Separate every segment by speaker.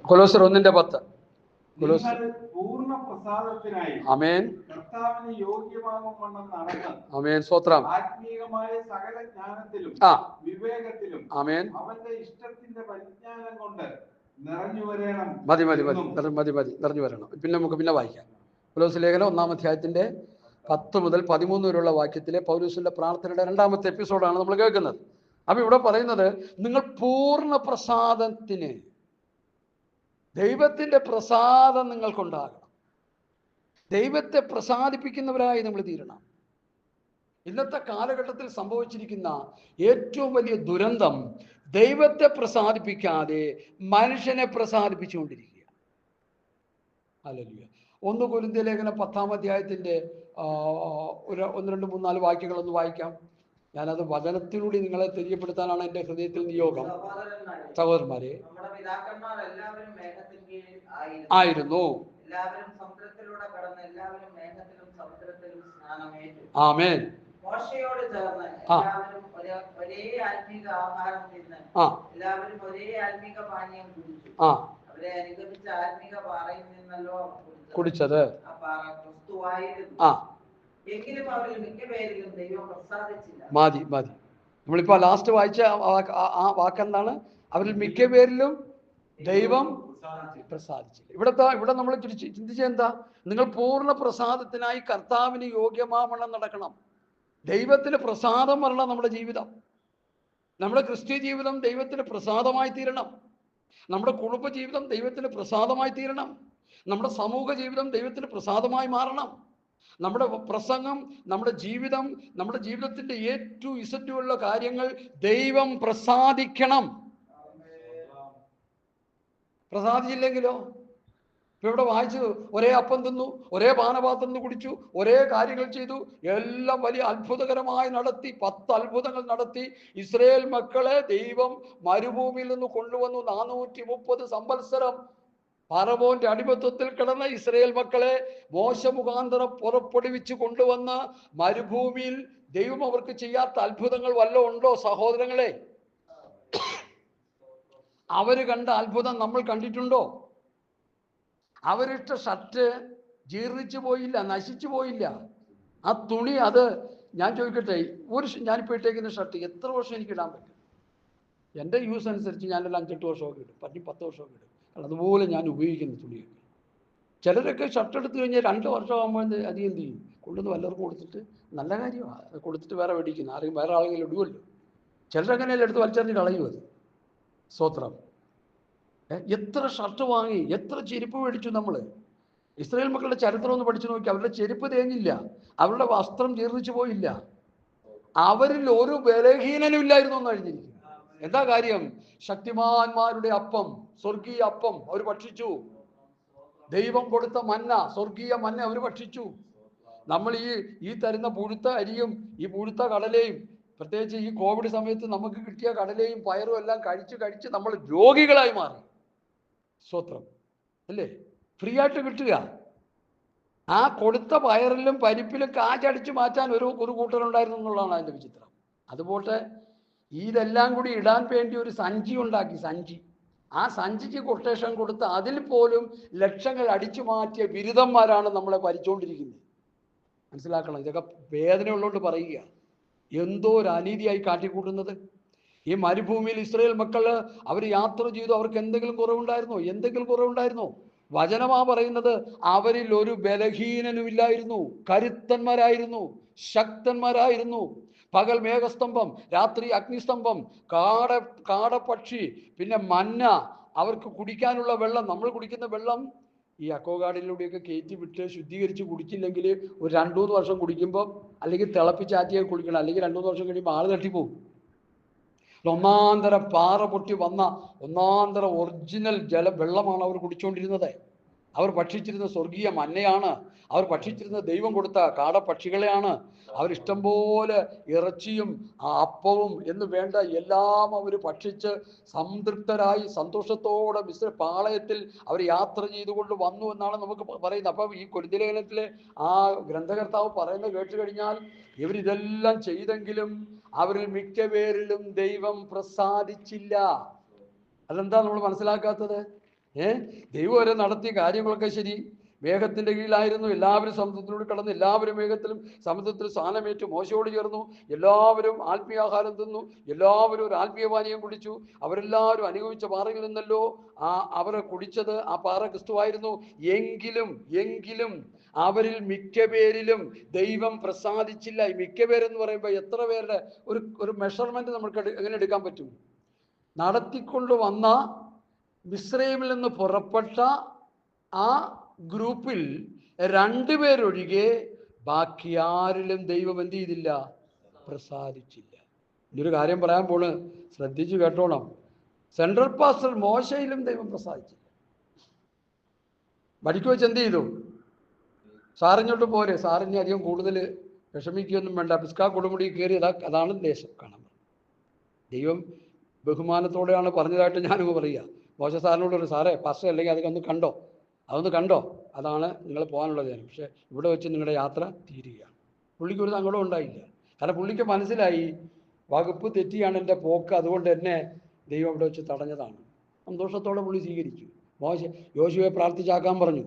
Speaker 1: കൊലോസ്യർ 1:10.
Speaker 2: പൂർണ്ണ പ്രസാദത്തിനായി
Speaker 1: ആമേൻ
Speaker 2: കർത്താവിന് യോഗ്യമാകുമെന്ന് നടന്ന്
Speaker 1: ആമേൻ സ്തോത്രം.
Speaker 2: ആത്മീയമായ സകല ജ്ഞാനത്തിലും വിവേകത്തിലും
Speaker 1: ആമേൻ
Speaker 2: അവന്റെ ഇഷ്ടത്തിന്റെ പരിജ്ഞാനം കൊണ്ട് നിറഞ്ഞു വരണം.
Speaker 1: മതി മതി മതി മതി മതി നിറഞ്ഞു വരണം. പിന്നെ നമുക്ക് പിന്നെ വായിക്കാം. കൊലോസ്യ ലേഖനം 1-ാം അധ്യായത്തിന്റെ 10 മുതൽ 13 വരെയുള്ള വാക്യത്തിലെ പൗലോസിന്റെ പ്രാർത്ഥനയുടെ 2ാമത്തെ എപ്പിസോഡാണ് നമ്മൾ കേൾക്കുന്നത്. അപ്പൊ ഇവിടെ പറയുന്നത്, നിങ്ങൾ പൂർണ്ണ പ്രസാദത്തിന്, ദൈവത്തിന്റെ പ്രസാദം നിങ്ങൾക്കുണ്ടാകണം. ദൈവത്തെ പ്രസാദിപ്പിക്കുന്നവരായി നമ്മൾ തീരണം. ഇന്നത്തെ കാലഘട്ടത്തിൽ സംഭവിച്ചിരിക്കുന്ന ഏറ്റവും വലിയ ദുരന്തം ദൈവത്തെ പ്രസാദിപ്പിക്കാതെ മനുഷ്യനെ പ്രസാദിപ്പിച്ചുകൊണ്ടിരിക്കുക. ഹല്ലേലൂയ. 1 കൊരിന്ത്യർ ലേഖനം 10-ാം അധ്യായത്തിന്റെ 1, 2, 3, 4 വാക്യങ്ങളൊന്ന് വായിക്കാം. ഞാനത് വചനത്തിലൂടെ നിങ്ങളെ തെரியപ്പെടുത്താനാണ് എൻ്റെ ഹൃദയത്തിൽ നിയോഗം. സഹോദരന്മാരെ, ആയിരുന്നു. ആമേൻ.
Speaker 3: മോശയോട് ചേർന്ന് എല്ലാവരും ഒരേ ആത്മീക ആഹാരം തിന്ന് എല്ലാവരും ഒരേ ആത്മീക പാനീയം കുടിച്ചു. അവരെ അനുഗമിച്ച ആത്മീക പാറയിൽ നിന്നല്ലോ
Speaker 1: കുടിച്ചത്.
Speaker 3: ആ പാറ ക്രിസ്തുവായിരുന്നു. എങ്കിലും അവരിൽ മിക്കപേരിലും ദൈവം പ്രസാദിച്ചില്ല.
Speaker 1: മതി മതി. നമ്മളിപ്പോ ലാസ്റ്റ് വായിച്ച ആ വാക്കെന്താണ്? അവരിൽ മിക്കപേരിലും ദൈവം പ്രസാദിച്ചില്ല. ഇവിടെ നമ്മൾ ചിന്തിച്ച എന്താ? നിങ്ങൾ പൂർണ്ണ പ്രസാദത്തിനായി കർത്താവിന് യോഗ്യമാവണ്ണം നടക്കണം. ദൈവത്തിന് പ്രസാദം വരണം നമ്മുടെ ജീവിതം. നമ്മുടെ ക്രിസ്ത്യ ജീവിതം ദൈവത്തിന് പ്രസാദമായി തീരണം. നമ്മുടെ കുടുംബ ജീവിതം ദൈവത്തിന് പ്രസാദമായി തീരണം. നമ്മുടെ സമൂഹ ജീവിതം ദൈവത്തിന് പ്രസാദമായി മാറണം. നമ്മുടെ പ്രസംഗം, നമ്മുടെ ജീവിതം, നമ്മുടെ ജീവിതത്തിന്റെ ഏറ്റവും ഇസറ്റുള്ള കാര്യങ്ങൾ ദൈവം പ്രസാദിക്കണം. പ്രസാദിച്ചില്ലെങ്കിലോ? ഇപ്പൊ ഇവിടെ വായിച്ചു, ഒരേ അപ്പം തിന്നു, ഒരേ പാനപാത്രം കുടിച്ചു, ഒരേ കാര്യങ്ങൾ ചെയ്തു, എല്ലാം വലിയ അത്ഭുതകരമായി നടത്തി. 10 അത്ഭുതങ്ങൾ നടത്തി. ഇസ്രായേൽ മക്കളെ ദൈവം മരുഭൂമിയിൽ നിന്ന് കൊണ്ടുവന്നു. 430 സംവത്സരം ഫറവോന്റെ അടിമത്വത്തിൽ കിടന്ന ഇസ്രായേൽ മക്കളെ മോശ മുഖാന്തരം പുറപ്പെടുവിച്ച് കൊണ്ടുവന്ന മരുഭൂമിയിൽ ദൈവം അവർക്ക് ചെയ്യാത്ത അത്ഭുതങ്ങൾ വല്ലതും ഉണ്ടോ സഹോദരങ്ങളെ? അവര് കണ്ട അത്ഭുതം നമ്മൾ കണ്ടിട്ടുണ്ടോ? അവരിട്ട ഷർട്ട് ജീർണിച്ചു പോയില്ല, നശിച്ചു പോയില്ല. ആ തുണി, അത് ഞാൻ ചോദിക്കട്ടെ, ഞാനിപ്പോൾ ഇട്ടേക്കുന്ന ഷർട്ട് എത്ര വർഷം എനിക്ക് ഇടാൻ പറ്റും? എൻ്റെ യൂസ് അനുസരിച്ച് ഞാനെല്ലാം 5-8 വർഷമൊക്കെ ഇടും, 10 വർഷമൊക്കെ ഇടും. അതുപോലെ ഞാൻ ഉപയോഗിക്കുന്ന തുണിയൊക്കെ. ചിലരൊക്കെ ഷർട്ട് എടുത്തു കഴിഞ്ഞാൽ 2 വർഷമാകുമ്പോൾ അത് എന്ത് ചെയ്യും? കൊണ്ടുവന്ന് വല്ലവർക്കും കൊടുത്തിട്ട്, നല്ല കാര്യമാണ്, കൊടുത്തിട്ട് വേറെ മേടിക്കുന്നു. വേറെ ആളുകൾ ഇടുമല്ലോ. ചിലരങ്ങനെയല്ല, എടുത്ത് വലിച്ചെറിഞ്ഞ് കളയും അത്. സ്തോത്രം. എത്ര ഷർട്ട് വാങ്ങി, എത്ര ചെരുപ്പ് മേടിച്ചു നമ്മൾ. ഇസ്രായേൽ മക്കളുടെ ചരിത്രം ഒന്ന് പഠിച്ചു നോക്കി. അവരുടെ ചെരുപ്പ് തേഞ്ഞില്ല, അവരുടെ വസ്ത്രം ജീർണിച്ചു പോയില്ല. അവരിൽ ഒരു ബലഹീനനും ഇല്ലായിരുന്നു എന്ന് എഴുതിയിരിക്കുന്നു. എന്താ കാര്യം? ശക്തിമാന്മാരുടെ അപ്പം, സ്വർഗീയ അപ്പം അവർ ഭക്ഷിച്ചു. ദൈവം കൊടുത്ത മന്ന, സ്വർഗീയ മന്ന അവർ ഭക്ഷിച്ചു. നമ്മൾ ഈ തരുന്ന പുഴുത്ത അരിയും ഈ പുഴുത്ത കടലയും, പ്രത്യേകിച്ച് ഈ കോവിഡ് സമയത്ത് നമുക്ക് കിട്ടിയ കടലയും പയറും എല്ലാം കഴിച്ച് നമ്മൾ രോഗികളായി മാറി. സ്തോത്രം അല്ലേ? ഫ്രീ ആയിട്ട് കിട്ടുക. ആ കൊടുത്ത പയറിലും പരിപ്പിലും കാറ്റടിച്ചു മാറ്റാൻ ഒരു കൂട്ടരുണ്ടായിരുന്നു എന്നുള്ളതാണ് അതിൻ്റെ വിചിത്രം. അതുപോലെ ഇതെല്ലാം കൂടി ഇടാൻ വേണ്ടി ഒരു സഞ്ചി ഉണ്ടാക്കി. ആ സഞ്ചിക്ക് കൊട്ടേഷൻ കൊടുത്ത് അതിൽ പോലും ലക്ഷങ്ങൾ അടിച്ചു മാറ്റിയ ബിരുദന്മാരാണ് നമ്മളെ ഭരിച്ചുകൊണ്ടിരിക്കുന്നത്. മനസ്സിലാക്കണം. ഇതൊക്കെ വേദന ഉള്ളതുകൊണ്ട് പറയുക. എന്തോ ഒരു അനീതിയായി കാട്ടിക്കൂട്ടുന്നത്. ഈ മരുഭൂമിയിൽ ഇസ്രായേൽ മക്കള് അവർ യാത്ര ചെയ്തു. അവർക്ക് എന്തെങ്കിലും കുറവുണ്ടായിരുന്നോ? വചനമാ പറയുന്നത്, അവരിൽ ഒരു ബലഹീനനുമില്ലായിരുന്നു. കരുത്തന്മാരായിരുന്നു, ശക്തന്മാരായിരുന്നു. പകൽ മേഘസ്തംഭം, രാത്രി അഗ്നിസ്തംഭം, കാടപ്പക്ഷി, പിന്നെ മന്ന, അവർക്ക് കുടിക്കാനുള്ള വെള്ളം. നമ്മൾ കുടിക്കുന്ന വെള്ളം ഈ അക്വാഗാർഡിലൂടെയൊക്കെ കയറ്റി വിട്ട് ശുദ്ധീകരിച്ച് കുടിച്ചില്ലെങ്കിൽ ഒരു 2-3 വർഷം കുടിക്കുമ്പോൾ, അല്ലെങ്കിൽ തിളപ്പിച്ചാറ്റിയാൽ കുടിക്കണം, അല്ലെങ്കിൽ 2-3 വർഷം കഴിയുമ്പോൾ ആള് തട്ടിപ്പോവും. ഒന്നാന്തര പാറ പൊട്ടി വന്ന ഒന്നാന്തര ഒറിജിനൽ വെള്ളമാണ് അവർ കുടിച്ചുകൊണ്ടിരുന്നത്. അവർ ഭക്ഷിച്ചിരുന്ന സ്വർഗീയ മന്നയാണ്. അവർ ഭക്ഷിച്ചിരുന്ന ദൈവം കൊടുത്ത കാടപ്പക്ഷികളെയാണ്. അവരിഷ്ടം പോലെ ഇറച്ചിയും അപ്പവും എന്ന് വേണ്ട എല്ലാം അവർ ഭക്ഷിച്ച് സംതൃപ്തരായി സന്തോഷത്തോടെ പാളയത്തിൽ അവർ യാത്ര ചെയ്തുകൊണ്ട് വന്നു എന്നാണ് നമുക്ക് പറയുന്നത്. അപ്പം ഈ കൊരിന്ത്യർ ലേഖനത്തിലെ ആ ഗ്രന്ഥകർത്താവ് പറയുന്നത് കേട്ട് കഴിഞ്ഞാൽ, ഇവരിതെല്ലാം ചെയ്തെങ്കിലും അവരിൽ മിക്കപേരിലും ദൈവം പ്രസാദിച്ചില്ല. അതെന്താ നമ്മൾ മനസ്സിലാക്കാത്തത്? ദൈവം വരെ നടത്തിയ കാര്യങ്ങളൊക്കെ ശരി. മേഘത്തിന്റെ കീഴിലായിരുന്നു, എല്ലാവരും സമുദ്രത്തിലൂടെ കടന്നു, എല്ലാവരും മേഘത്തിലും സമുദ്രത്തിൽ സ്ഥാനമേറ്റു, മോശയോട് ചേർന്നു, എല്ലാവരും ആത്മീയാഹാരം തിന്നു, എല്ലാവരും ഒരു ആത്മീയപാനീയം കുടിച്ചു. അവരെല്ലാവരും അനുഭവിച്ച പാറയിൽ നിന്നല്ലോ അവരെ കുടിച്ചത്. ആ പാറ ക്രിസ്തുവായിരുന്നു. എങ്കിലും അവരിൽ മിക്ക പേരിലും ദൈവം പ്രസാദിച്ചില്ല. ഈ മിക്ക പേരെന്ന് പറയുമ്പോൾ എത്ര പേരുടെ ഒരു മെഷർമെന്റ് നമുക്ക് എങ്ങനെ എടുക്കാൻ പറ്റും? നടത്തിക്കൊണ്ട് വന്ന മിസ്രൈമിൽ നിന്ന് പുറപ്പെട്ട ആ ഗ്രൂപ്പിൽ 2 പേരൊഴികെ ബാക്കി ആരിലും ദൈവം എന്ത് ചെയ്തില്ല? പ്രസാദിച്ചില്ല. ഇതൊരു കാര്യം പറയാൻ പോണ്, ശ്രദ്ധിച്ചു കേട്ടോണം. സെൻട്രൽ പാസ്റ്റർ മോശയിലും ദൈവം പ്രസാദിച്ചില്ല. വടിക്ക് വെച്ച് എന്ത് ചെയ്തു? സാറിഞ്ഞോട്ട് പോരെ, സാറിന് അധികം കൂടുതൽ വിഷമിക്കുകയൊന്നും വേണ്ട, പിസ്കാ കൊടുമുടി കയറി അതാണ് ദേശം കാണാൻ. ദൈവം ബഹുമാനത്തോടെയാണ് പറഞ്ഞതായിട്ട് ഞാനങ്ങ് പറയുക. മോശ സാറിനോട് ഒരു സാറേ പാസ്റ്റർ അല്ലെങ്കിൽ അതൊന്ന് കണ്ടോ, അതാണ് നിങ്ങൾ പോകാനുള്ള ധ്യാനം. പക്ഷെ ഇവിടെ വെച്ച് നിങ്ങളുടെ യാത്ര തീരുകയാണ്. പുള്ളിക്ക് ഒരു സങ്കടം ഉണ്ടായില്ല. കാരണം പുള്ളിക്ക് മനസ്സിലായി വകുപ്പ് തെറ്റിയാണ് എൻ്റെ പോക്ക്, അതുകൊണ്ട് എന്നെ ദൈവം അവിടെ വെച്ച് തടഞ്ഞതാണ്. സന്തോഷത്തോടെ പുള്ളി സ്വീകരിച്ചു. യോശുവയെ പ്രാർത്ഥിച്ചാക്കാൻ പറഞ്ഞു.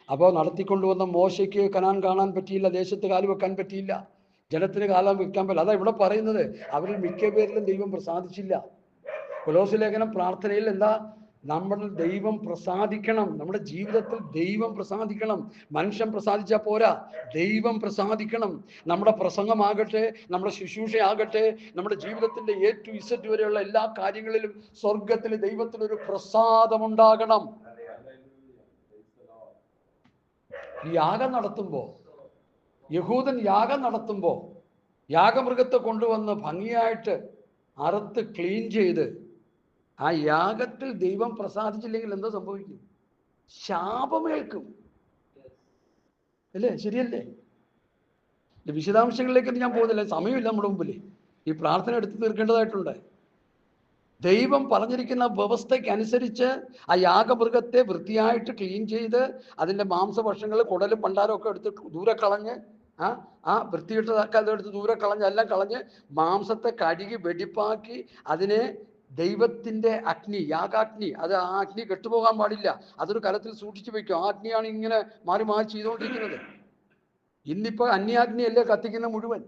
Speaker 1: അപ്പോൾ നടത്തിക്കൊണ്ടുവന്ന മോശയ്ക്ക് കനാൻ കാണാൻ പറ്റിയില്ല, ദേശത്ത് കാല് വെക്കാൻ പറ്റിയില്ല, ജനത്തിന് കാലം വെക്കാൻ പറ്റില്ല. അതാ ഇവിടെ പറയുന്നത്, അവരിൽ മിക്ക പേരിലും ദൈവം പ്രസാദിച്ചില്ല. കൊലോസ്യ ലേഖനം പ്രാർത്ഥനയിൽ എന്താ? നമ്മുടെ ദൈവം പ്രസാദിക്കണം, നമ്മുടെ ജീവിതത്തിൽ ദൈവം പ്രസാദിക്കണം. മനുഷ്യൻ പ്രസാദിച്ചാൽ പോരാ, ദൈവം പ്രസാദിക്കണം. നമ്മുടെ പ്രസംഗമാകട്ടെ, നമ്മുടെ ശുശ്രൂഷയാകട്ടെ, നമ്മുടെ ജീവിതത്തിന്റെ A to Z വരെയുള്ള എല്ലാ കാര്യങ്ങളിലും സ്വർഗത്തിൽ ദൈവത്തിനൊരു പ്രസാദമുണ്ടാകണം. ഈ യാഗം നടത്തുമ്പോൾ, യഹൂദൻ യാഗം നടത്തുമ്പോൾ യാഗമൃഗത്തെ കൊണ്ടുവന്ന് ഭംഗിയായിട്ട് അറുത്ത് ക്ലീൻ ചെയ്ത് ആ യാഗത്തിൽ ദൈവം പ്രസാദിച്ചില്ലെങ്കിൽ എന്താ സംഭവിക്കും? ശാപമേൽക്കും. അല്ലേ? ശരിയല്ലേ? വിശദാംശങ്ങളിലേക്ക് ഞാൻ പോകുന്നില്ല, സമയമില്ല നമ്മുടെ മുമ്പിൽ. ഈ പ്രാർത്ഥന എടുത്ത് തീർക്കേണ്ടതായിട്ടുണ്ട്. ദൈവം പറഞ്ഞിരിക്കുന്ന വ്യവസ്ഥയ്ക്ക് അനുസരിച്ച് ആ യാഗമൃഗത്തെ വൃത്തിയായിട്ട് ക്ലീൻ ചെയ്ത് അതിൻ്റെ മാംസഭക്ഷങ്ങൾ, കുടലും പണ്ടാരം ഒക്കെ എടുത്ത് ദൂരെ കളഞ്ഞ്, ആ വൃത്തിയിട്ടതൊക്കെ അതെടുത്ത് ദൂരെ കളഞ്ഞ് എല്ലാം കളഞ്ഞ് മാംസത്തെ കഴുകി വെടിപ്പാക്കി അതിനെ ദൈവത്തിൻ്റെ അഗ്നി, യാഗാഗ്നി, അത് ആ അഗ്നി കെട്ടുപോകാൻ പാടില്ല, അതൊരു കലത്തിൽ സൂക്ഷിച്ചു വെക്കും. ആ അഗ്നിയാണ് ഇങ്ങനെ മാറി മാറി ചെയ്തുകൊണ്ടിരിക്കുന്നത്. ഇന്നിപ്പോൾ അന്യാഗ്നിയല്ലേ കത്തിക്കുന്ന മുഴുവൻ.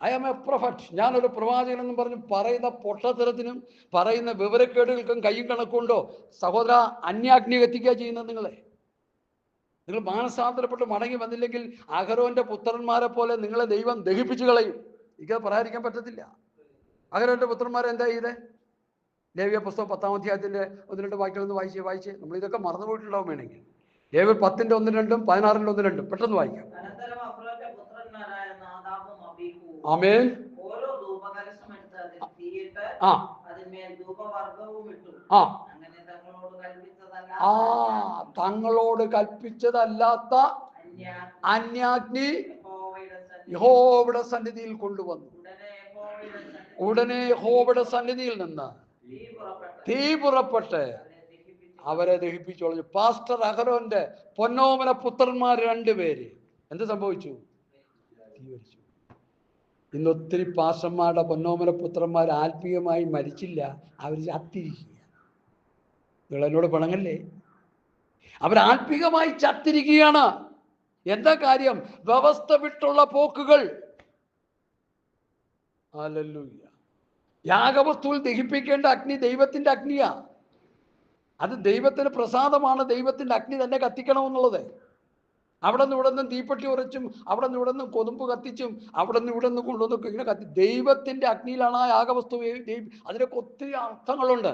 Speaker 1: ഐ ആം എ പ്രൊഫറ്റ്, ഞാനൊരു പ്രവാചകൻ എന്നും പറഞ്ഞ് പറയുന്ന പൊട്ടത്തരത്തിനും പറയുന്ന വിവരക്കേടുകൾക്കും കയ്യും കണക്കുണ്ടോ? സഹോദര, അന്യാഗ്നി കത്തിക്കുക ചെയ്യുന്നത് നിങ്ങൾ മാനസാന്തരപ്പെട്ട് മടങ്ങി വന്നില്ലെങ്കിൽ അഹരോന്റെ പുത്രന്മാരെ പോലെ നിങ്ങളെ ദൈവം ദഹിപ്പിച്ചു കളയും. എനിക്കത് പറയാതിരിക്കാൻ പറ്റത്തില്ല. അഹരോന്റെ പുത്രന്മാരെ എന്താ ചെയ്തേ? ലേവ്യ പുസ്തകം 10-ാം അധ്യായത്തിന്റെ 1-2 വാക്യങ്ങളൊന്ന് വായിച്ചേ. നമ്മൾ ഇതൊക്കെ മറന്നുപോയിട്ടുണ്ടാവും വേണമെങ്കിൽ. ലേവ്യ 10-ന്റെ 1-2, 16-ന്റെ 1-2 പെട്ടെന്ന് വായിക്കാം. ആമേൻ. തങ്ങളോട് കൽപ്പിച്ചതല്ലാത്ത അന്യാഗ്നി യഹോവയുടെ സന്നിധിയിൽ കൊണ്ടുവന്നു. ഉടനെ യഹോവയുടെ സന്നിധിയിൽ നിന്ന് തീ പുറപ്പെട്ട് അവരെ ദഹിപ്പിച്ചു. പാസ്റ്റർ അഹരോന്റെ പൊന്നോമന പുത്രന്മാർ 2 പേര് എന്ത് സംഭവിച്ചു? തീവരിച്ചു. ഇന്നൊത്തിരി പാസ്റ്റർമാരുടെ പൊന്നോമന പുത്രന്മാർ ആത്മീയമായി മരിച്ചില്ല, അവർ ചത്തിരിക്കുക. നിങ്ങൾ എന്നോട് പിണങ്ങല്ലേ? അവർ ആത്മീയമായി ചത്തിരിക്കുകയാണ്. എന്താ കാര്യം? വ്യവസ്ഥ വിട്ടുള്ള പോക്കുകൾ. ഹല്ലേലൂയ. യാഗവസ്തുവിൽ ദഹിപ്പിക്കേണ്ട അഗ്നി ദൈവത്തിന്റെ അഗ്നിയാ. അത് ദൈവത്തിന് പ്രസാദമാണ്. ദൈവത്തിന്റെ അഗ്നി തന്നെ കത്തിക്കണമെന്നുള്ളത്. അവിടെ നിന്ന് ഇവിടെ നിന്നും തീപ്പെട്ടി ഉറച്ചും അവിടെ നിന്ന് ഇവിടെ നിന്നും കൊതുമ്പ് കത്തിച്ചും അവിടെ നിന്ന് ഇവിടെ നിന്ന് കൊണ്ടുവന്നൊക്കെ ഇങ്ങനെ ദൈവത്തിന്റെ അഗ്നിയിലാണ് ആ യാഗവസ്തു. അതിനൊക്കെ ഒത്തിരി അർത്ഥങ്ങളുണ്ട്.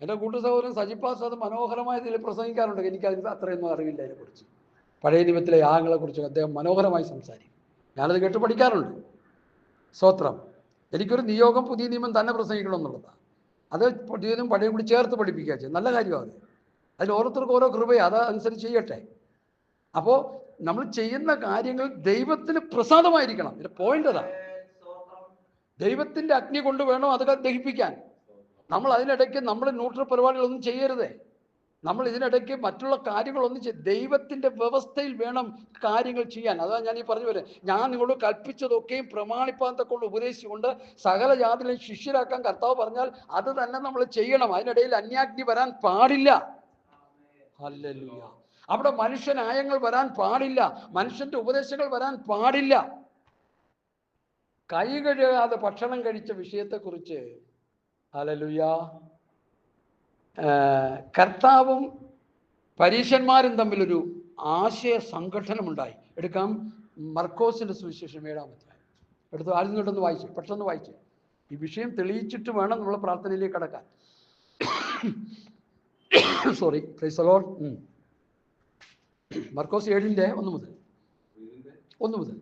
Speaker 1: എൻ്റെ കൂട്ടു സഹോദരൻ സജിപ്പാസ് അത് മനോഹരമായ ഇതിൽ പ്രസംഗിക്കാറുണ്ട്. എനിക്കതിന് അത്രയൊന്നും അറിവില്ല അതിനെക്കുറിച്ച്. പഴയ നിയമത്തിലെ യാഗങ്ങളെ കുറിച്ച് അദ്ദേഹം മനോഹരമായി സംസാരിക്കും. ഞാനത് കേട്ട് പഠിക്കാറുണ്ട്. സ്തോത്രം. എനിക്കൊരു നിയോഗം പുതിയ നിയമം തന്നെ പ്രസംഗിക്കണം എന്നുള്ളതാണ്. അത് പുതിയതും പഴയും കൂടി ചേർത്ത് പഠിപ്പിക്കുക ചെയ്യും. നല്ല കാര്യമാണ്. അതിൽ ഓരോരുത്തർക്കും ഓരോ കൃപയാണ്, അത് അനുസരിച്ച് ചെയ്യട്ടെ. അപ്പോൾ നമ്മൾ ചെയ്യുന്ന കാര്യങ്ങൾ ദൈവത്തിന് പ്രസാദമായിരിക്കണം. ഇതിന്റെ പോയിന്റ് അതാ. ദൈവത്തിന്റെ അഗ്നി കൊണ്ട് വേണം അതൊക്കെ ദഹിപ്പിക്കാൻ. നമ്മൾ അതിനിടയ്ക്ക് നമ്മുടെ ന്യൂട്രൽ പരിപാടികളൊന്നും ചെയ്യരുതേ. നമ്മൾ ഇതിനിടയ്ക്ക് മറ്റുള്ള കാര്യങ്ങളൊന്നും ദൈവത്തിൻ്റെ വ്യവസ്ഥയിൽ വേണം കാര്യങ്ങൾ ചെയ്യാൻ. അതാ ഞാൻ ഈ പറഞ്ഞു പോലെ, ഞാൻ നിങ്ങളോട് കൽപ്പിച്ചതൊക്കെയും പ്രമാണിപ്പാൻ തക്കൊണ്ട് ഉപദേശിച്ചുകൊണ്ട് സകല ജാതികളെയും ശിഷ്യരാക്കാൻ കർത്താവ് പറഞ്ഞാൽ അത് തന്നെ നമ്മൾ ചെയ്യണം. അതിനിടയിൽ അന്യാഗ്നി വരാൻ പാടില്ല. ഹല്ലേലൂയ. അവിടെ മനുഷ്യനായങ്ങൾ വരാൻ പാടില്ല, മനുഷ്യന്റെ ഉപദേശങ്ങൾ വരാൻ പാടില്ല. കൈ കഴുകാതെ ഭക്ഷണം കഴിച്ച വിഷയത്തെക്കുറിച്ച് ഹല്ലേലൂയ കർത്താവും പരീശന്മാരും തമ്മിലൊരു ആശയ സംഘടനമുണ്ടായി. എടുക്കാം മർക്കോസിന്റെ സുവിശേഷം 7-ാം അധ്യായം. എടുത്ത് ആദ്യം ഇങ്ങോട്ടൊന്ന് വായിച്ച്, പെട്ടെന്ന് വായിച്ച്. ഈ വിഷയം തെളിയിച്ചിട്ട് വേണം നമ്മൾ പ്രാർത്ഥനയിലേക്ക് കടക്കാൻ. Sorry, praise the lord. Markose 7-ന്റെ 1 മുതൽ.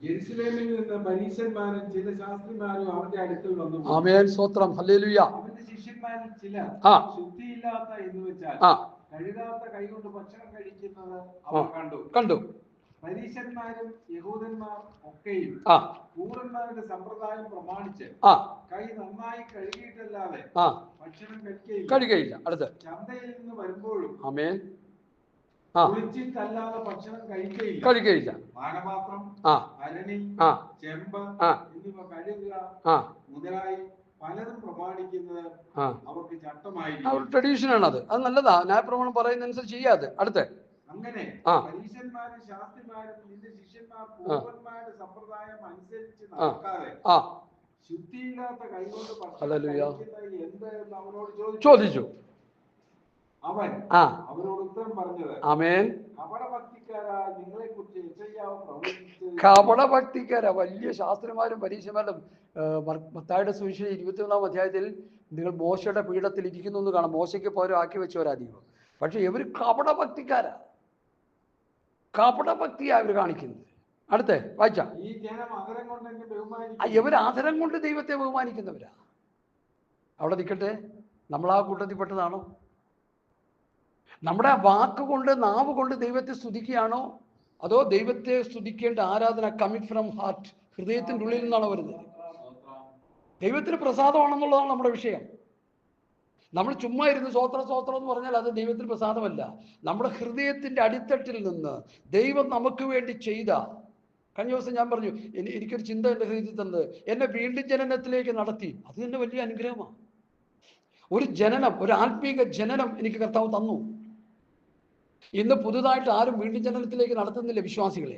Speaker 2: യെരൂശലേമിൽ നിന്ന് പരീശന്മാരും ചില ശാസ്ത്രിമാരും അവന്റെ അടുക്കൽ വന്നു.
Speaker 1: ആമേൻ, സ്തോത്രം, ഹല്ലേലൂയ.
Speaker 2: അവന്റെ ശിഷ്യന്മാരിൽ ചിലർ ശുദ്ധിയില്ലാത്ത എന്ന് വെച്ചാൽ കഴുകാത്ത കൈകൊണ്ട് ഭക്ഷണം കഴിക്കുന്നത് അവർ കണ്ടു. പരീശന്മാരും യഹൂദന്മാർ ഒക്കെയും പൂർവന്മാരുടെ സമ്പ്രദായം പ്രമാണിച്ച് കൈ നന്നായി കഴുകിയിട്ടല്ലാതെ ഭക്ഷണം കഴിക്കുകയില്ല. അടുത്ത് ചന്തയിൽ നിന്ന് വരുമ്പോഴും ആമേൻ കുളിച്ചിട്ടല്ലാതെ ഭക്ഷണം കഴിക്കുകയില്ല. പാനപാത്രം, അരണി, ചെമ്പ് എന്നിവ കഴുകുക മുതലായി പലതും പ്രമാണിക്കുന്നത് അവർക്ക് ചട്ടമായിരിക്കും. അവരുടെ ട്രഡീഷനാണ് അത്. അത് നല്ലതാ. ന്യായപ്രമാണം പറയുന്നതനുസരിച്ച് ചെയ്യാതെ. അടുത്ത് അങ്ങനെ പരീശന്മാരും ശാസ്ത്രിമാരും നിന്റെ ശിഷ്യന്മാർ പൂർവന്മാരുടെ സമ്പ്രദായം അനുസരിച്ച് നടക്കാതെ ശുദ്ധിയില്ലാത്ത കൈകൊണ്ട് ഭക്ഷണം എന്ത് എന്ന് അവനോട് ചോദിച്ചു. അവൻ അവരോട് ഉത്തരം പറഞ്ഞത്, ആമേൻ, കപടഭക്തിക്കാരാ, നിങ്ങളെ കുറിച്ച് യെശയ്യാവ് പ്രവചിച്ചു. കപടഭക്തിക്കാരാ, വലിയ ശാസ്ത്രിമാരും പരീശന്മാരും. മത്തായിയുടെ സുവിശേഷം 21-ാം അധ്യായത്തിൽ നിങ്ങൾ മോശയുടെ പീഠത്തിൽ ഇരിക്കുന്നു എന്ന് കാണാം. മോശയ്ക്ക് പകരം ആക്കി വെച്ചവരാധികം. പക്ഷെ ഇവർ കപടഭക്തിക്കാരാ, കപടഭക്തിയാ ഇവർ കാണിക്കുന്നത്. അടുത്ത് വായിച്ച, ഇവർ ആദരം കൊണ്ട് ദൈവത്തെ ബഹുമാനിക്കുന്നവരാ. അവിടെ നിൽക്കട്ടെ, നമ്മളാ കൂട്ടത്തിൽപ്പെട്ടതാണോ? നമ്മുടെ വാക്കുകൊണ്ട് നാവ് കൊണ്ട് ദൈവത്തെ സ്തുതിക്കുകയാണോ, അതോ ദൈവത്തെ സ്തുതിക്കേണ്ട ആരാധന കമ്മിങ് ഫ്രം ഹാർട്ട്, ഹൃദയത്തിൻ്റെ ഉള്ളിൽ നിന്നാണോ വരുന്നത്? ദൈവത്തിന് പ്രസാദമാണെന്നുള്ളതാണ് നമ്മുടെ വിഷയം. നമ്മൾ ചുമ്മാ ഇരുന്ന് സ്വോത്രം എന്ന് പറഞ്ഞാൽ അത് ദൈവത്തിന് പ്രസാദമല്ല. നമ്മുടെ ഹൃദയത്തിൻ്റെ അടിത്തട്ടിൽ നിന്ന് ദൈവം നമുക്ക് വേണ്ടി ചെയ്ത, കഴിഞ്ഞ ദിവസം ഞാൻ പറഞ്ഞു, എനിക്കൊരു ചിന്ത എൻ്റെ ഹൃദയത്തിൽ തന്നത്, എന്നെ വീണ്ടും ജനനത്തിലേക്ക് നടത്തി. അത് തന്നെ വലിയ അനുഗ്രഹമാണ്. ഒരു ജനനം, ഒരു ആത്മീക ജനനം എനിക്ക് കർത്താവ് തന്നു. ഇന്ന് പുതുതായിട്ട് ആരും വീണ്ടും ജനനത്തിലേക്ക് നടത്തുന്നില്ല വിശ്വാസികളെ.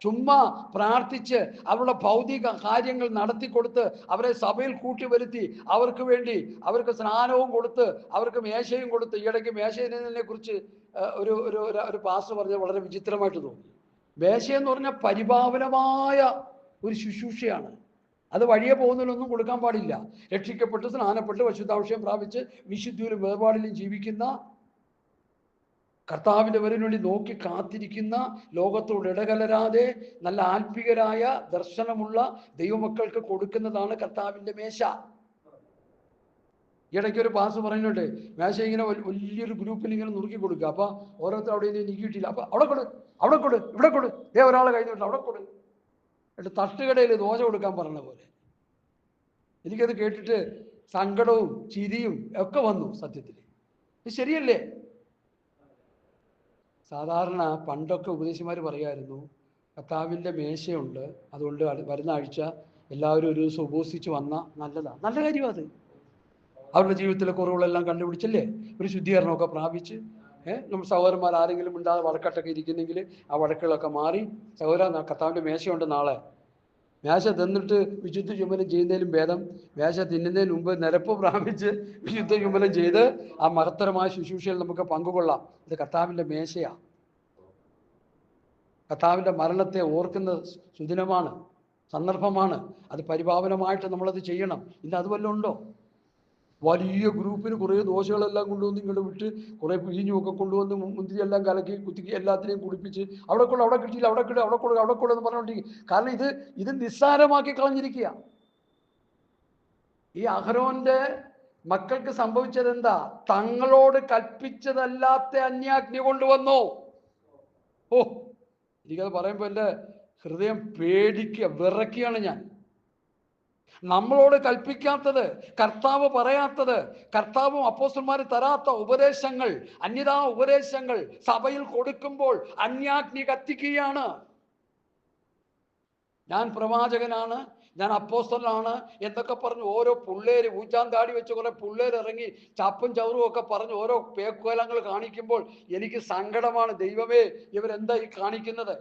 Speaker 2: ചുമ്മാ പ്രാർത്ഥിച്ച് അവരുടെ ഭൗതിക കാര്യങ്ങൾ നടത്തിക്കൊടുത്ത് അവരെ സഭയിൽ കൂട്ടി വരുത്തി അവർക്ക് വേണ്ടി അവർക്ക് സ്നാനവും കൊടുത്ത് അവർക്ക് മേശയും കൊടുത്ത്. ഈയിടയ്ക്ക് മേശയെ കുറിച്ച് ഒരു പാസ്റ്റർ പറഞ്ഞത് വളരെ വിചിത്രമായിട്ട് തോന്നി. മേശയെന്ന് പറഞ്ഞാൽ പരിപാവനമായ ഒരു ശുശ്രൂഷയാണ്. അത് വഴിയെ പോകുന്നതിലൊന്നും കൊടുക്കാൻ പാടില്ല. രക്ഷിക്കപ്പെട്ട് സ്നാനപ്പെട്ട് പരിശുദ്ധാഭിഷേകം പ്രാപിച്ച് വിശുദ്ധിയിലും വേർപാടിലും ജീവിക്കുന്ന, കർത്താവിൻ്റെ വരവിന് വേണ്ടി നോക്കി കാത്തിരിക്കുന്ന, ലോകത്തോട് ഇടകലരാതെ നല്ല ആത്മീകരായ ദർശനമുള്ള ദൈവമക്കൾക്ക് കൊടുക്കുന്നതാണ് കർത്താവിൻ്റെ മേശ. ഇടയ്ക്കൊരു പാസ് പറയുന്നുണ്ട്, മേശ ഇങ്ങനെ വലിയൊരു ഗ്രൂപ്പിൽ ഇങ്ങനെ നുറുക്കി കൊടുക്കുക. അപ്പൊ ഓരോരുത്തർ അവിടെ നിന്ന് നീക്കിയിട്ടില്ല. അപ്പൊ അവിടെ കൊടു, ഇവിടെ കൊടു, ഒരാളെ കഴിഞ്ഞിട്ട് അവിടെ കൊടു. എന്നിട്ട് തട്ടുകടയിൽ ദോശ കൊടുക്കാൻ പറഞ്ഞ പോലെ. എനിക്കത് കേട്ടിട്ട് സങ്കടവും ചിരിയും ഒക്കെ വന്നു. സത്യത്തിൽ ഇത് ശരിയല്ലേ? സാധാരണ പണ്ടൊക്കെ ഉപദേശിമാർ പറയുമായിരുന്നു, കർത്താവിൻ്റെ മേശയുണ്ട്, അതുകൊണ്ട് വരുന്ന ആഴ്ച എല്ലാവരും ഒരു ദിവസം ഉപവസിച്ച് വന്നാൽ നല്ലതാണ്. നല്ല കാര്യമാണ് അത്. അവരുടെ ജീവിതത്തിലെ കുറവുകളെല്ലാം കണ്ടുപിടിച്ചല്ലേ ഒരു ശുദ്ധീകരണമൊക്കെ പ്രാപിച്ച് നമ്മൾ സഹോദരന്മാർ ആരെങ്കിലും ഉണ്ടാതെ വഴക്കട്ടൊക്കെ ഇരിക്കുന്നെങ്കിൽ ആ വഴക്കുകളൊക്കെ മാറി, സഹോദരൻ കർത്താവിൻ്റെ മേശയുണ്ട്, നാളെ മേശ തിന്നിട്ട് വിശുദ്ധ ചുമലം ചെയ്യുന്നതിലും ഭേദം മേശ തിന്നുന്നതിന് മുമ്പ് നിരപ്പ് പ്രാപിച്ച് വിശുദ്ധ ചുമലം ചെയ്ത് ആ മഹത്തരമായ ശുശ്രൂഷയിൽ നമുക്ക് പങ്കുകൊള്ളാം. ഇത് കർത്താവിൻ്റെ മേശയാണ്. കർത്താവിൻ്റെ മരണത്തെ ഓർക്കുന്ന സുദിനമാണ്, സന്ദർഭമാണ്. അത് പരിപാവനമായിട്ട് നമ്മളത് ചെയ്യണം. ഇന്ന് അതുവല്ലതും ഉണ്ടോ? വലിയ ഗ്രൂപ്പിന് കുറേ ദോശകളെല്ലാം കൊണ്ടുവന്ന് ഇങ്ങോട്ട് വിട്ട് കുറേ പിഴിഞ്ഞുമൊക്കെ കൊണ്ടുവന്ന് മുന്തിരി എല്ലാം കലക്കി കുത്തിക്കി എല്ലാത്തിനെയും കുടിപ്പിച്ച് അവിടെ കിട്ടിയില്ല, അവിടെ കൂടെ എന്ന് പറഞ്ഞുകൊണ്ടിരിക്കും. കാരണം ഇത് നിസ്സാരമാക്കി കളഞ്ഞിരിക്കുക. ഈ അഹരോന്റെ മക്കൾക്ക് സംഭവിച്ചത് എന്താ? തങ്ങളോട് കൽപ്പിച്ചതല്ലാത്ത അന്യാഗ്നി കൊണ്ടുവന്നു. എനിക്കത് പറയുമ്പോൾ എൻ്റെ ഹൃദയം പേടിക്കുക, വിറയ്ക്കുകയാണ് ഞാൻ. നമ്മളോട് കൽപ്പിക്കാത്തത്, കർത്താവ് പറയാത്തത്, കർത്താവും അപ്പോസ്തലന്മാര് തരാത്ത ഉപദേശങ്ങൾ, അന്യതാ ഉപദേശങ്ങൾ സഭയിൽ കൊടുക്കുമ്പോൾ അന്യാഗ്നി കത്തിക്കുകയാണ്. ഞാൻ പ്രവാചകനാണ്, ഞാൻ അപ്പോസ്തലനാണ് എന്നൊക്കെ പറഞ്ഞ് ഓരോ പിള്ളേര് ഊച്ചാൻ താടി വെച്ച് കുറെ പിള്ളേർ ഇറങ്ങി ചപ്പും ചവറും ഒക്കെ പറഞ്ഞ് ഓരോ പേക്കോലങ്ങൾ കാണിക്കുമ്പോൾ എനിക്ക് സങ്കടമാണ്. ദൈവമേ, ഇവരെന്താ ഈ കാണിക്കുന്നത്?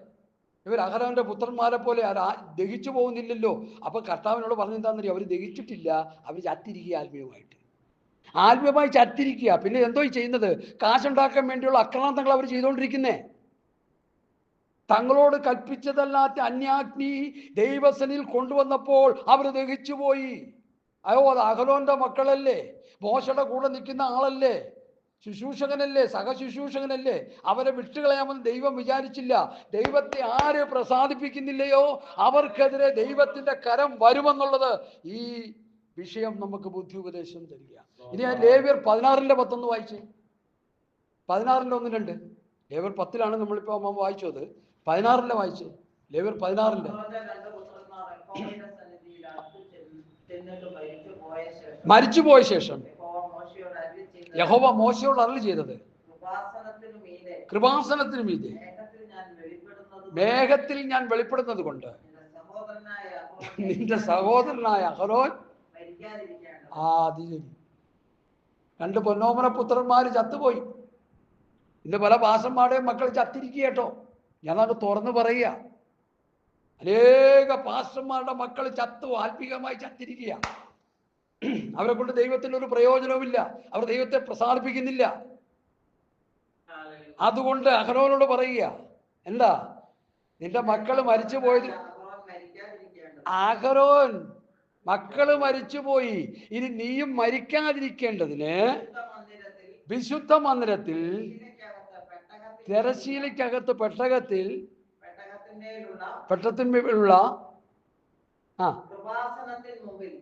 Speaker 2: ഇവർ അഹരോന്റെ പുത്രന്മാരെ പോലെ ദഹിച്ചു പോകുന്നില്ലല്ലോ. അപ്പൊ കർത്താവിനോട് പറഞ്ഞെന്താണെന്നറിയോ? അവർ ദഹിച്ചിട്ടില്ല, അവർ ചത്തിരിക്കുക. ആത്മീയമായി ചത്തിരിക്കുക. പിന്നെ എന്തോ ചെയ്യുന്നത്? കാശുണ്ടാക്കാൻ വേണ്ടിയുള്ള അക്രാന്തങ്ങൾ അവർ ചെയ്തുകൊണ്ടിരിക്കുന്നേ. തങ്ങളോട് കൽപ്പിച്ചതല്ലാത്ത അന്യാഗ്നി ദൈവസനിൽ കൊണ്ടുവന്നപ്പോൾ അവർ ദഹിച്ചുപോയി. അയ്യോ, അത് അഹരോന്റെ മക്കളല്ലേ, മോശയുടെ കൂടെ നിൽക്കുന്ന ആളല്ലേ, ശുശ്രൂഷകനല്ലേ, സഹശുശ്രൂഷകനല്ലേ, അവരെ വിട്ടുകളയാമെന്ന് ദൈവം വിചാരിച്ചില്ല. ദൈവത്തെ ആര് പ്രസാദിപ്പിക്കുന്നില്ലയോ അവർക്കെതിരെ ദൈവത്തിന്റെ കരം വരുമെന്നുള്ളത് ഈ വിഷയം നമുക്ക് ബുദ്ധി ഉപദേശം തരിക. ഇനി ഞാൻ ലേവ്യർ 16:10 വായിച്ചേ. 16:1-2. ലേവ്യർ 10 നമ്മളിപ്പോ വായിച്ചത്. 16 വായിച്ചേ. ലേവ്യർ 16 മരിച്ചുപോയ ശേഷം യഹോവ മോശയോട് അരുളി ചെയ്തത്, കൃപാസനത്തിനു മീതെ മേഘത്തിൽ ഞാൻ വെളിപ്പെടുന്നത് കൊണ്ട് നിന്റെ സഹോദരനായ അഹരോൻ രണ്ട് പൊന്നോമന പുത്രന്മാര് ചത്തുപോയി. ഇന്ന് പല പാസ്റ്റർമാരുടെയും മക്കൾ ചത്തിരിക്കുക കേട്ടോ. ഞാനത് തുറന്നു പറയുക. അനേക പാസ്റ്റർമാരുടെ മക്കൾ ആത്മീകമായി ചത്തിരിക്കുക. അവരെ കൊണ്ട് ദൈവത്തിന് ഒരു പ്രയോജനവുമില്ല. അവർ ദൈവത്തെ പ്രസാദിപ്പിക്കുന്നില്ല. അതുകൊണ്ട് അഹരോനോട് പറയുക, എന്താ നിന്റെ മക്കള് മരിച്ചു പോയത്? അഹരോൻ മക്കള് മരിച്ചുപോയി, ഇനി നീയും മരിക്കാതിരിക്കേണ്ടതിന് വിശുദ്ധ മന്ദിരത്തിൽ തിരശീലയ്ക്കകത്ത് പെട്ടകത്തിന്മേലുള്ള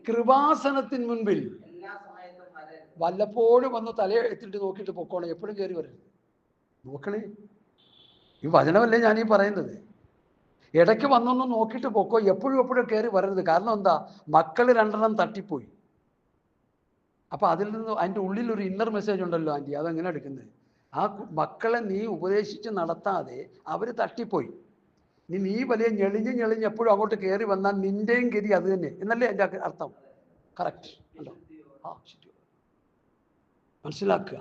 Speaker 2: കൃപാസനത്തിന് മുൻപിൽ വല്ലപ്പോഴും വന്ന് തല എത്തിട്ട് നോക്കിയിട്ട് പൊക്കോണം. എപ്പോഴും കയറി വരരുത്. നോക്കണേ, ഈ വചനമല്ലേ ഞാനീ പറയുന്നത്. ഇടയ്ക്ക് വന്നൊന്ന് നോക്കിയിട്ട് പൊക്കോ. എപ്പോഴും കയറി വരരുത്. കാരണം എന്താ? മക്കൾ 2 തട്ടിപ്പോയി. അപ്പൊ അതിൽ നിന്ന് അതിൻ്റെ ഉള്ളിൽ ഒരു ഇന്നർ മെസ്സേജ് ഉണ്ടല്ലോ ആൻറ്റി, അതെങ്ങനെ എടുക്കുന്നത്? ആ മക്കളെ നീ ഉപദേശിച്ച് നടത്താതെ അവർ തട്ടിപ്പോയി. നീ വലിയ ഞെളിഞ്ഞ് എപ്പോഴും അങ്ങോട്ട് കയറി വന്നാൽ നിന്റെയും ഗതി അത് തന്നെ എന്നല്ലേ എൻ്റെ അർത്ഥം? കറക്റ്റ് ഉണ്ടോ? മനസ്സിലാക്കുക.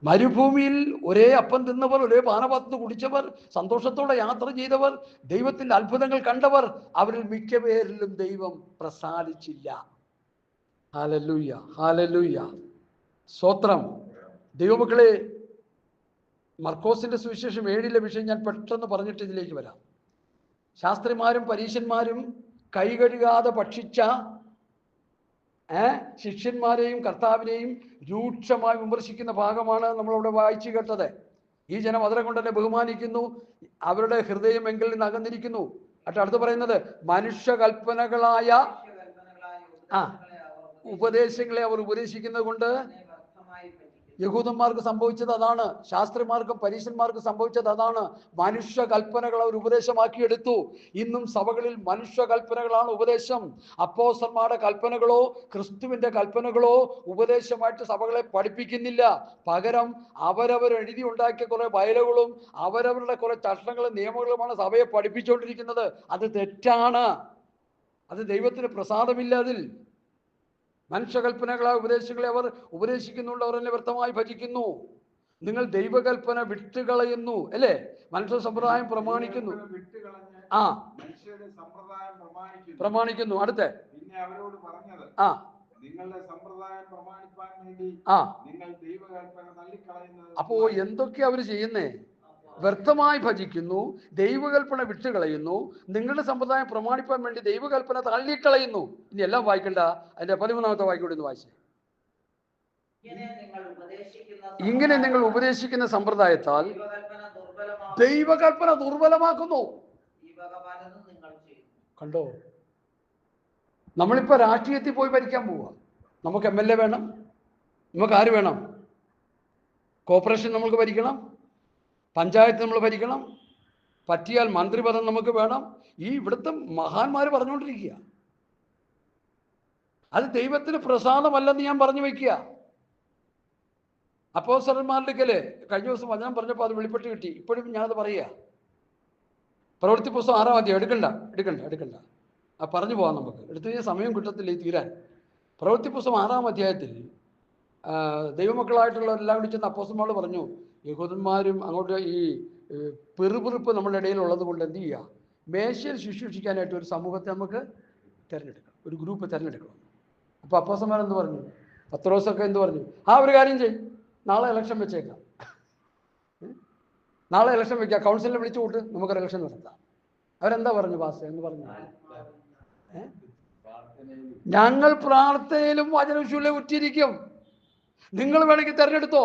Speaker 2: മരുഭൂമിയിൽ ഒരേ അപ്പം തിന്നവർ, ഒരേ പാനപാത്രത്തിൽ കുടിച്ചവർ, സന്തോഷത്തോടെ യാത്ര ചെയ്തവർ, ദൈവത്തിന്റെ അത്ഭുതങ്ങൾ കണ്ടവർ, അവരിൽ മിക്ക പേരിലും ദൈവം പ്രസാദിച്ചില്ല. ഹല്ലേലൂയ, ഹല്ലേലൂയ, സ്തോത്രം. ദൈവമക്കളെ, മർക്കോസിന്റെ സുവിശേഷം 7 വിഷയം ഞാൻ പെട്ടെന്ന് പറഞ്ഞിട്ട് ഇതിലേക്ക് വരാം. ശാസ്ത്രിമാരും പരീശന്മാരും കൈ കഴുകാതെ ഭക്ഷിച്ച ശിഷ്യന്മാരെയും കർത്താവിനെയും രൂക്ഷമായി വിമർശിക്കുന്ന ഭാഗമാണ് നമ്മളവിടെ വായിച്ചു കേട്ടത്. ഈ ജനം അതിനെ കൊണ്ട് തന്നെ ബഹുമാനിക്കുന്നു, അവരുടെ ഹൃദയം എങ്കിൽ നിന്ന് അകന്നിരിക്കുന്നു. അടുത്ത് പറയുന്നത് മനുഷ്യകൽപ്പനകളായ ഉപദേശങ്ങളെ അവർ ഉപദേശിക്കുന്നത് കൊണ്ട് യഹൂദന്മാർക്ക് സംഭവിച്ചത് അതാണ്. ശാസ്ത്രിമാർക്കും പരീശന്മാർക്കും സംഭവിച്ചത് അതാണ്. മനുഷ്യ കൽപ്പനകൾ അവർ ഉപദേശമാക്കിയെടുത്തു. ഇന്നും സഭകളിൽ മനുഷ്യ കൽപ്പനകളാണ് ഉപദേശം. അപ്പോസ്തലന്മാരുടെ കൽപ്പനകളോ ക്രിസ്തുവിന്റെ കൽപ്പനകളോ ഉപദേശമായിട്ട് സഭകളെ പഠിപ്പിക്കുന്നില്ല. പകരം അവരവർ എഴുതി ഉണ്ടാക്കിയ കുറെ ബയലുകളും അവരവരുടെ കുറെ ചട്ടങ്ങളും നിയമങ്ങളുമാണ് സഭയെ പഠിപ്പിച്ചുകൊണ്ടിരിക്കുന്നത്. അത് തെറ്റാണ്. അത് ദൈവത്തിന് പ്രസാദമില്ല. അതിൽ മനുഷ്യകൽപ്പനകളായ ഉപദേശങ്ങളെ അവർ ഉപദേശിക്കുന്നുണ്ട്, അവർ എന്നെ വ്യർത്ഥമായി ഭജിക്കുന്നു. നിങ്ങൾ ദൈവകൽപ്പന വിട്ടുകളയുന്നു അല്ലേ? മനുഷ്യ സമ്പ്രദായം പ്രമാണിക്കുന്നു. പ്രമാണിക്കുന്നു. അടുത്ത അപ്പോ എന്തൊക്കെയാ അവര് ചെയ്യുന്നേ? വ്യർത്ഥമായി ഭജിക്കുന്നു, ദൈവകൽപ്പന വിട്ടുകളയുന്നു, നിങ്ങളുടെ സമ്പ്രദായം പ്രമാണിപ്പാൻ വേണ്ടി ദൈവകൽപ്പന തള്ളിക്കളയുന്നു. ഇനി എല്ലാം വായിക്കണ്ട, അതിന്റെ 13ാമത്തെ വായിക്കൂടെ ഒന്ന് വായിച്ചേ. ഇങ്ങനെ നിങ്ങൾ ഉപദേശിക്കുന്ന സമ്പ്രദായത്താൽ ദൈവകൽപ്പന ദുർബലമാക്കുന്നു. കണ്ടോ? നമ്മളിപ്പോ രാഷ്ട്രീയത്തിൽ പോയി ഭരിക്കാൻ പോവുക. നമുക്ക് MLA വേണം, നമുക്ക് ആര് വേണം? കോർപ്പറേഷൻ നമുക്ക് ഭരിക്കണം, പഞ്ചായത്ത് നമ്മൾ ഭരിക്കണം, പറ്റിയാൽ മന്ത്രിപദം നമുക്ക് വേണം. ഈ ഇവിടുത്തെ മഹാന്മാർ പറഞ്ഞുകൊണ്ടിരിക്കുക. അത് ദൈവത്തിന് പ്രസാദമല്ലെന്ന് ഞാൻ പറഞ്ഞു വയ്ക്കുക. അപ്പോസ്തലന്മാരുടെ അടുക്കല് കഴിഞ്ഞ ദിവസം വചനം പറഞ്ഞപ്പോൾ അത് വെളിപ്പെട്ട് കിട്ടി. ഇപ്പോഴും ഞാനത് പറയുക. പ്രവൃത്തി പുസ്തകം 6-ാം അധ്യായം. എടുക്കണ്ട പറഞ്ഞു പോകാം. നമുക്ക് എടുത്തു കഴിഞ്ഞാൽ സമയം കിട്ടത്തില്ല ഈ തീരാൻ. പ്രവൃത്തി പുസ്തകം 6-ാം അധ്യായത്തിൽ ദൈവമക്കളായിട്ടുള്ള എല്ലാം കൂടി ചെന്ന് അപ്പോസ്തലന്മാർ പറഞ്ഞു, യഹൂദന്മാരും അങ്ങോട്ട് ഈ പെറുപിറുപ്പ് നമ്മുടെ ഇടയിലുള്ളത് കൊണ്ട് എന്ത് ചെയ്യുക, മേശയിൽ ശുശ്രൂഷിക്കാനായിട്ട് ഒരു സമൂഹത്തെ നമുക്ക് തിരഞ്ഞെടുക്കണം, ഒരു ഗ്രൂപ്പ് തിരഞ്ഞെടുക്കണം. അപ്പോൾ അപ്പോസ്തലന്മാർ എന്ത് പറഞ്ഞു? പത്രോസൊക്കെ എന്ത് പറഞ്ഞു? ഒരു കാര്യം ചെയ്യും, നാളെ ഇലക്ഷൻ വെച്ചേക്കാം, നാളെ ഇലക്ഷൻ വെക്കാം, കൗൺസിലിനെ വിളിച്ചു കൂട്ട്, നമുക്കൊരു ഇലക്ഷൻ നടത്താം. അവരെന്താ പറഞ്ഞു? പാസ്റ്റർ എന്ന് പറഞ്ഞു, ഞങ്ങൾ പ്രാർത്ഥനയിലും വചനവിഷുവിലും ഉറ്റിരിക്കും, നിങ്ങൾ വേണമെങ്കിൽ തിരഞ്ഞെടുത്തോ.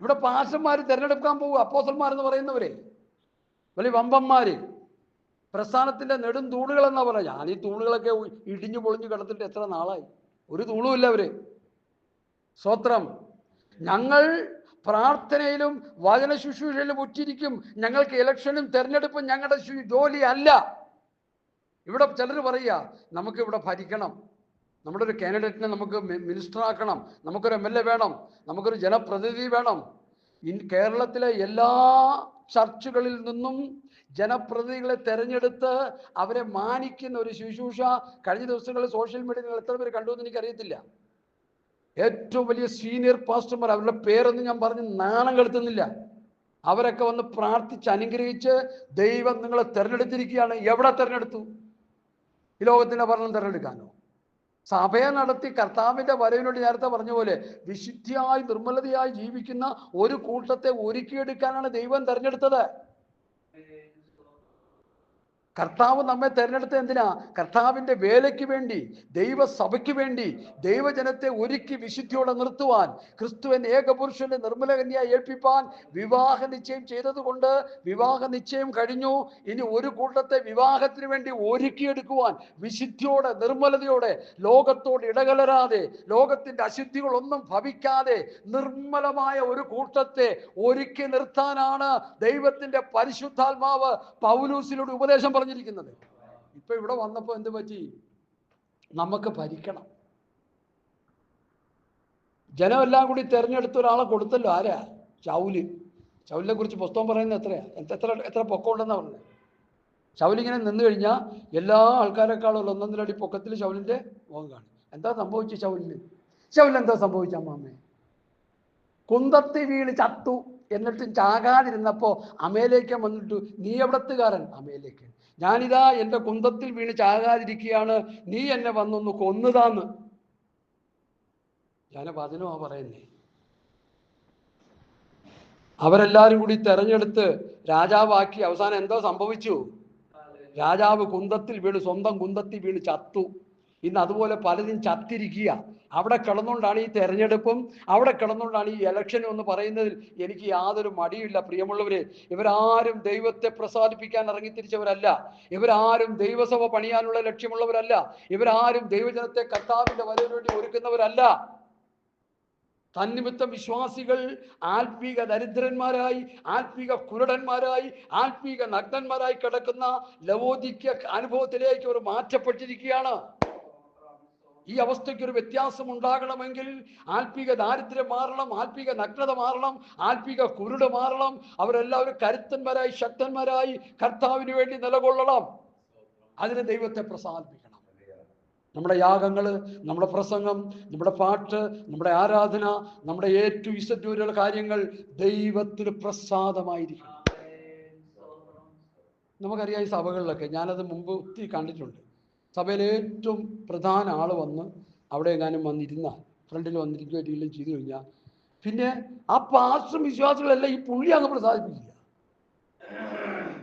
Speaker 2: ഇവിടെ പാസ്റ്റർമാർ തിരഞ്ഞെടുക്കാൻ പോകും. അപ്പോസ്തലന്മാരെന്ന് പറയുന്നവരെ വലിയ വമ്പന്മാര്, പ്രസ്ഥാനത്തിന്റെ നെടും തൂണുകൾ എന്നാ പറയാ. ഞാൻ ഈ തൂണുകളൊക്കെ ഇടിഞ്ഞു പൊളിഞ്ഞു കിടന്നിട്ട് എത്ര നാളായി, ഒരു തൂണുമില്ല അവര്. സ്വത്രം. ഞങ്ങൾ പ്രാർത്ഥനയിലും വചന ശുശ്രൂഷയിലും ഉറ്റിരിക്കും, ഞങ്ങൾക്ക് ഇലക്ഷനും തെരഞ്ഞെടുപ്പും ഞങ്ങളുടെ ജോലി അല്ല. ഇവിടെ ചിലർ പറയുക, നമുക്കിവിടെ ഭരിക്കണം, നമ്മുടെ ഒരു കാൻഡിഡേറ്റിനെ നമുക്ക് മിനിസ്റ്റർ ആക്കണം, നമുക്കൊരു MLA വേണം, നമുക്കൊരു ജനപ്രതിനിധി വേണം. കേരളത്തിലെ എല്ലാ ചർച്ചുകളിൽ നിന്നും ജനപ്രതിനിധികളെ തെരഞ്ഞെടുത്ത് അവരെ മാനിക്കുന്ന ഒരു ശുശ്രൂഷ കഴിഞ്ഞ ദിവസങ്ങളിൽ സോഷ്യൽ മീഡിയയിൽ നിങ്ങൾ എത്ര പേര് കണ്ടു എന്ന് എനിക്കറിയത്തില്ല. ഏറ്റവും വലിയ സീനിയർ പാസ്റ്റർമാർ, അവരുടെ പേരൊന്നും ഞാൻ പറഞ്ഞ് നാണം കെടുത്തുന്നില്ല, അവരൊക്കെ വന്ന് പ്രാർത്ഥിച്ച് അനുഗ്രഹിച്ച് ദൈവം നിങ്ങളെ തെരഞ്ഞെടുത്തിരിക്കുകയാണ്. എവിടെ തെരഞ്ഞെടുത്തു? ഈ ലോകത്തിൻ്റെ ഭരണം തെരഞ്ഞെടുക്കാനോ? സഭയെ നടത്തി കർത്താവിൻ്റെ വരവിനോട് നേരത്തെ പറഞ്ഞ പോലെ വിശുദ്ധിയായി നിർമ്മലതയായി ജീവിക്കുന്ന ഒരു കൂട്ടത്തെ ഒരുക്കിയെടുക്കാനാണ് ദൈവം തെരഞ്ഞെടുത്തത്. കർത്താവ് നമ്മെ തെരഞ്ഞെടുത്ത എന്തിനാ? കർത്താവിൻ്റെ വേലയ്ക്ക് വേണ്ടി, ദൈവസഭയ്ക്ക് വേണ്ടി, ദൈവജനത്തെ ഒരുക്കി വിശുദ്ധിയോടെ നിർത്തുവാൻ, ക്രിസ്തുവൻ ഏകപുരുഷന്റെ നിർമ്മല കന്യയെ ഏൽപ്പിപ്പാൻ വിവാഹ നിശ്ചയം ചെയ്തതുകൊണ്ട് വിവാഹ നിശ്ചയം കഴിഞ്ഞു. ഇനി ഒരു കൂട്ടത്തെ വിവാഹത്തിന് വേണ്ടി ഒരുക്കിയെടുക്കുവാൻ വിശുദ്ധിയോടെ നിർമ്മലതയോടെ, ലോകത്തോട് ഇടകലരാതെ, ലോകത്തിന്റെ അശുദ്ധികളൊന്നും ഭവിക്കാതെ നിർമ്മലമായ ഒരു കൂട്ടത്തെ ഒരുക്കി നിർത്താനാണ് ദൈവത്തിന്റെ പരിശുദ്ധാത്മാവ് പൗലോസിലൂടെ ഉപദേശം പറഞ്ഞിരിക്കുന്നത്. ഇപ്പൊ ഇവിടെ വന്നപ്പോ എന്ത് പറ്റി? നമുക്ക് ഭരിക്കണം. ജനമെല്ലാം കൂടി തെരഞ്ഞെടുത്ത ഒരാളെ കൊടുത്തല്ലോ. ആരാ? ശൗലിനെ കുറിച്ച് പുസ്തകം പറയുന്നത് എത്രയാ, എത്ര പൊക്കമുണ്ടെന്നാ പറഞ്ഞത്. ശൗലിങ്ങനെ നിന്ന് കഴിഞ്ഞാൽ എല്ലാ ആൾക്കാരെക്കാളും 1-1.5 അടി പൊക്കത്തിൽ ശൗലിന്റെ മുഖം കാണും. എന്താ സംഭവിച്ചു ശൗലിന്? എന്താ സംഭവിച്ച അമ്മാമ്മേ? കുന്തത്തി വീണ് ചത്തു. എന്നിട്ടും ചാകാതിരുന്നപ്പോ അമേലേക്കൻ വന്നിട്ടു, നീ എവിടത്തുകാരൻ? അമേലേക്കൻ. ഞാനിതാ എൻ്റെ കുന്തത്തിൽ വീണ് ചാകാതിരിക്കുകയാണ്, നീ എന്നെ വന്നൊന്ന് കൊന്നുതാന്ന്. ഞാൻ വചനമാ പറയുന്നേ. അവരെല്ലാരും കൂടി തെരഞ്ഞെടുത്ത് രാജാവാക്കി. അവസാനം എന്തോ സംഭവിച്ചു? രാജാവ് കുന്തത്തിൽ വീണ്, സ്വന്തം കുന്തത്തിൽ വീണ് ചത്തു. ഇന്ന് അതുപോലെ പലരും ചത്തിരിക്കുക. അവിടെ കിടന്നുകൊണ്ടാണ് ഈ തെരഞ്ഞെടുപ്പും, അവിടെ കിടന്നുകൊണ്ടാണ് ഈ ഇലക്ഷനും എന്ന് പറയുന്നതിൽ എനിക്ക് യാതൊരു മടിയില്ല. പ്രിയമുള്ളവരെ, ഇവരാരും ദൈവത്തെ പ്രസാദിപ്പിക്കാൻ ഇറങ്ങിത്തിരിച്ചവരല്ല, ഇവരാരും ദൈവസഭ പണിയാനുള്ള ലക്ഷ്യമുള്ളവരല്ല, ഇവരാരും ദൈവജനത്തെ കർത്താവിന്റെ വരവിന് വേണ്ടി ഒരുക്കുന്നവരല്ല. തന്നിമിത്തം വിശ്വാസികൾ ആത്മീക ദരിദ്രന്മാരായി, ആത്മീക കുരുടന്മാരായി, ആത്മീക നഗ്നന്മാരായി കിടക്കുന്ന ലവോദിക്യ അനുഭവത്തിലേക്ക് അവർ മാറ്റപ്പെട്ടിരിക്കുകയാണ്. ഈ അവസ്ഥയ്ക്ക് ഒരു വ്യത്യാസം ഉണ്ടാകണമെങ്കിൽ ആത്മീക ദാരിദ്ര്യം മാറണം, ആത്മീക നഗ്നത മാറണം, ആത്മീക കുരുട് മാറണം. അവരെല്ലാവരും കരുത്തന്മാരായി, ശക്തന്മാരായി കർത്താവിന് വേണ്ടി നിലകൊള്ളണം. അതിന് ദൈവത്തെ പ്രസാദിപ്പിക്കണം. നമ്മുടെ യാഗങ്ങൾ, നമ്മുടെ പ്രസംഗം, നമ്മുടെ പാട്ട്, നമ്മുടെ ആരാധന, നമ്മുടെ ഏറ്റവും ഇഷ്ടമുള്ള കാര്യങ്ങൾ ദൈവത്തിന് പ്രസാദമായിരിക്കണം. നമുക്കറിയാം ഈ സഭകളിലൊക്കെ, ഞാനത് മുമ്പ് ഒത്തിരി കണ്ടിട്ടുണ്ട്. സഭയിലെ ഏറ്റവും പ്രധാന ആൾ വന്ന് അവിടെ എങ്ങാനും വന്നിരുന്നാൽ, ഫ്രണ്ടിൽ വന്നിരിക്കുകയും ചെയ്തു കഴിഞ്ഞാൽ പിന്നെ ആ പാസ്റ്ററും വിശ്വാസികളെല്ലാം ഈ പുള്ളി അങ്ങ് പ്രസാദിപ്പിക്കുക.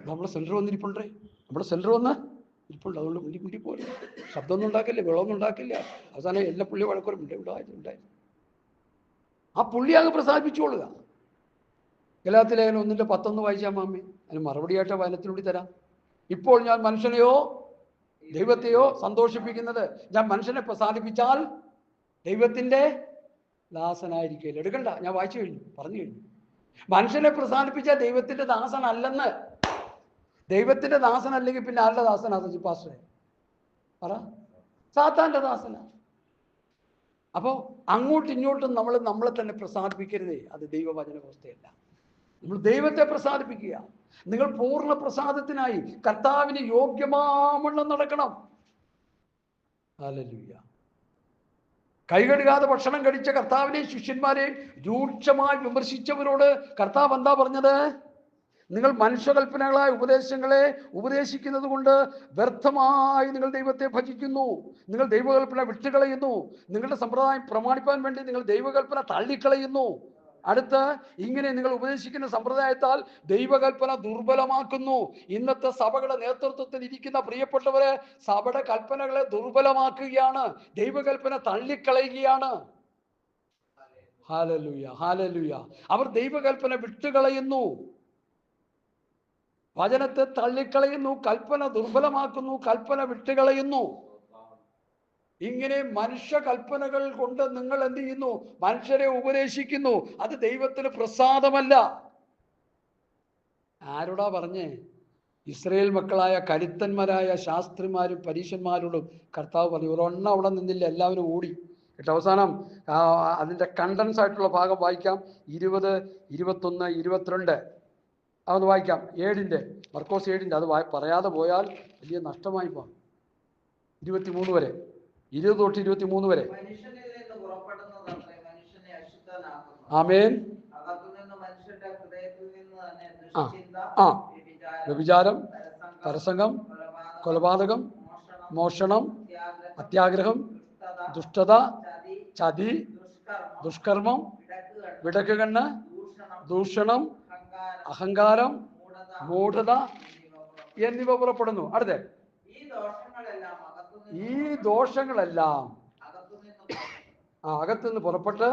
Speaker 2: നമ്മുടെ സെൻറ്റർ വന്നിരിപ്പുണ്ടേ, നമ്മുടെ സെൻറ്റർ വന്ന് ഇരിപ്പുണ്ട്, അതുകൊണ്ട് പുള്ളി പോലും ശബ്ദമൊന്നും ഉണ്ടാക്കില്ല, വെള്ളമൊന്നും ഉണ്ടാക്കില്ല. അവസാനം എല്ലാ പുള്ളി വഴക്കൊരു ഉണ്ടായി ആ പുള്ളി അങ്ങ് പ്രസാദിപ്പിച്ചുകൊള്ളുക. ഗലാത്യ ലേഖനം 1:10 വായിച്ചാൽ മാമേ, അതിന് മറുപടിയായിട്ട് വചനത്തിലൂടെ തരാം. ഇപ്പോൾ ഞാൻ മനുഷ്യനെയോ ദൈവത്തെയോ സന്തോഷിപ്പിക്കുന്നത്, ഞാൻ മനുഷ്യനെ പ്രസാദിപ്പിച്ചാൽ ദൈവത്തിന്റെ ദാസനായിരിക്കില്ല. എടുക്കണ്ട, ഞാൻ വായിച്ചു കഴിഞ്ഞു, പറഞ്ഞു കഴിഞ്ഞു. മനുഷ്യനെ പ്രസാദിപ്പിച്ചാൽ ദൈവത്തിന്റെ ദാസനല്ലെന്ന്. ദൈവത്തിന്റെ ദാസനല്ലെങ്കിൽ പിന്നെ ആരുടെ ദാസനാ പാസ്റ്ററെ? പറ. സാത്താന്റെ ദാസനാ. അപ്പോൾ അങ്ങോട്ടും ഇങ്ങോട്ടും നമ്മൾ നമ്മളെ തന്നെ പ്രസാദിപ്പിക്കരുതേ. അത് ദൈവവചന വ്യവസ്ഥയല്ല. നമ്മൾ ദൈവത്തെ പ്രസാദിപ്പിക്കുക. നിങ്ങൾ പൂർണ്ണ പ്രസാദത്തിനായി കർത്താവിന് യോഗ്യമാവണ്ണം നടക്കണം. ഹല്ലേലൂയ. കൈകഴുകാതെ ഭക്ഷണം കഴിച്ച കർത്താവിനെയും ശിഷ്യന്മാരെയും രൂക്ഷമായി വിമർശിച്ചവരോട് കർത്താവ് എന്താ പറഞ്ഞത്? നിങ്ങൾ മനുഷ്യകൽപ്പനകളായ ഉപദേശങ്ങളെ ഉപദേശിക്കുന്നത് കൊണ്ട് വ്യർത്ഥമായി നിങ്ങൾ ദൈവത്തെ ഭജിക്കുന്നു. നിങ്ങൾ ദൈവകൽപ്പന വിട്ടുകളയുന്നു. നിങ്ങളുടെ സമ്പ്രദായം പ്രമാണിപ്പാൻ വേണ്ടി നിങ്ങൾ ദൈവകൽപ്പന തള്ളിക്കളയുന്നു. അടുത്ത്, ഇങ്ങനെ നിങ്ങൾ ഉപദേശിക്കുന്ന സമ്പ്രദായത്താൽ ദൈവകൽപ്പന ദുർബലമാക്കുന്നു. ഇന്നത്തെ സഭകളുടെ നേതൃത്വത്തിൽ ഇരിക്കുന്ന പ്രിയപ്പെട്ടവരെ സഭയുടെ കൽപ്പനകളെ ദുർബലമാക്കുകയാണ്. ദൈവകൽപ്പന തള്ളിക്കളയുകയാണ്. Hallelujah, hallelujah. അവർ ദൈവകൽപ്പന വിട്ടുകളയുന്നു, വചനത്തെ തള്ളിക്കളയുന്നു, കൽപ്പന ദുർബലമാക്കുന്നു, കൽപ്പന വിട്ടുകളയുന്നു. ഇങ്ങനെ മനുഷ്യ കൽപ്പനകൾ കൊണ്ട് നിങ്ങൾ എന്ത് ചെയ്യുന്നു? മനുഷ്യരെ ഉപദേശിക്കുന്നു. അത് ദൈവത്തിന് പ്രസാദമല്ല. ആരോടാ പറഞ്ഞേ? ഇസ്രായേൽ മക്കളായ കരുത്തന്മാരായ ശാസ്ത്രിമാരും പരീശന്മാരോടും കർത്താവ് പറഞ്ഞു. ഒരെണ്ണം അവിടെ നിന്നില്ല, എല്ലാവരും ഓടി. കേട്ടോ, അവസാനം അതിൻ്റെ കണ്ടൻസ് ആയിട്ടുള്ള ഭാഗം വായിക്കാം. 20, 21, 22 അതൊന്ന് വായിക്കാം. 7 മർക്കോസ് 7 അത് പറയാതെ പോയാൽ വലിയ നഷ്ടമായി പോകും. 23 വരെ, 20 തൊട്ട് 23 വരെ. ആമേൻ. വ്യഭിചാരം, പരസംഗം, കൊലപാതകം, മോഷണം, അത്യാഗ്രഹം, ദുഷ്ടത, ചതി, ദുഷ്കർമ്മം, വിടക്കുകണ്ണ്, ദൂഷണം, അഹങ്കാരം, മൂഢത എന്നിവ പുറപ്പെടുന്നു. അടുത്ത, ഈ ദോഷങ്ങളെല്ലാം അകത്തുനിന്ന് പുറപ്പെട്ട്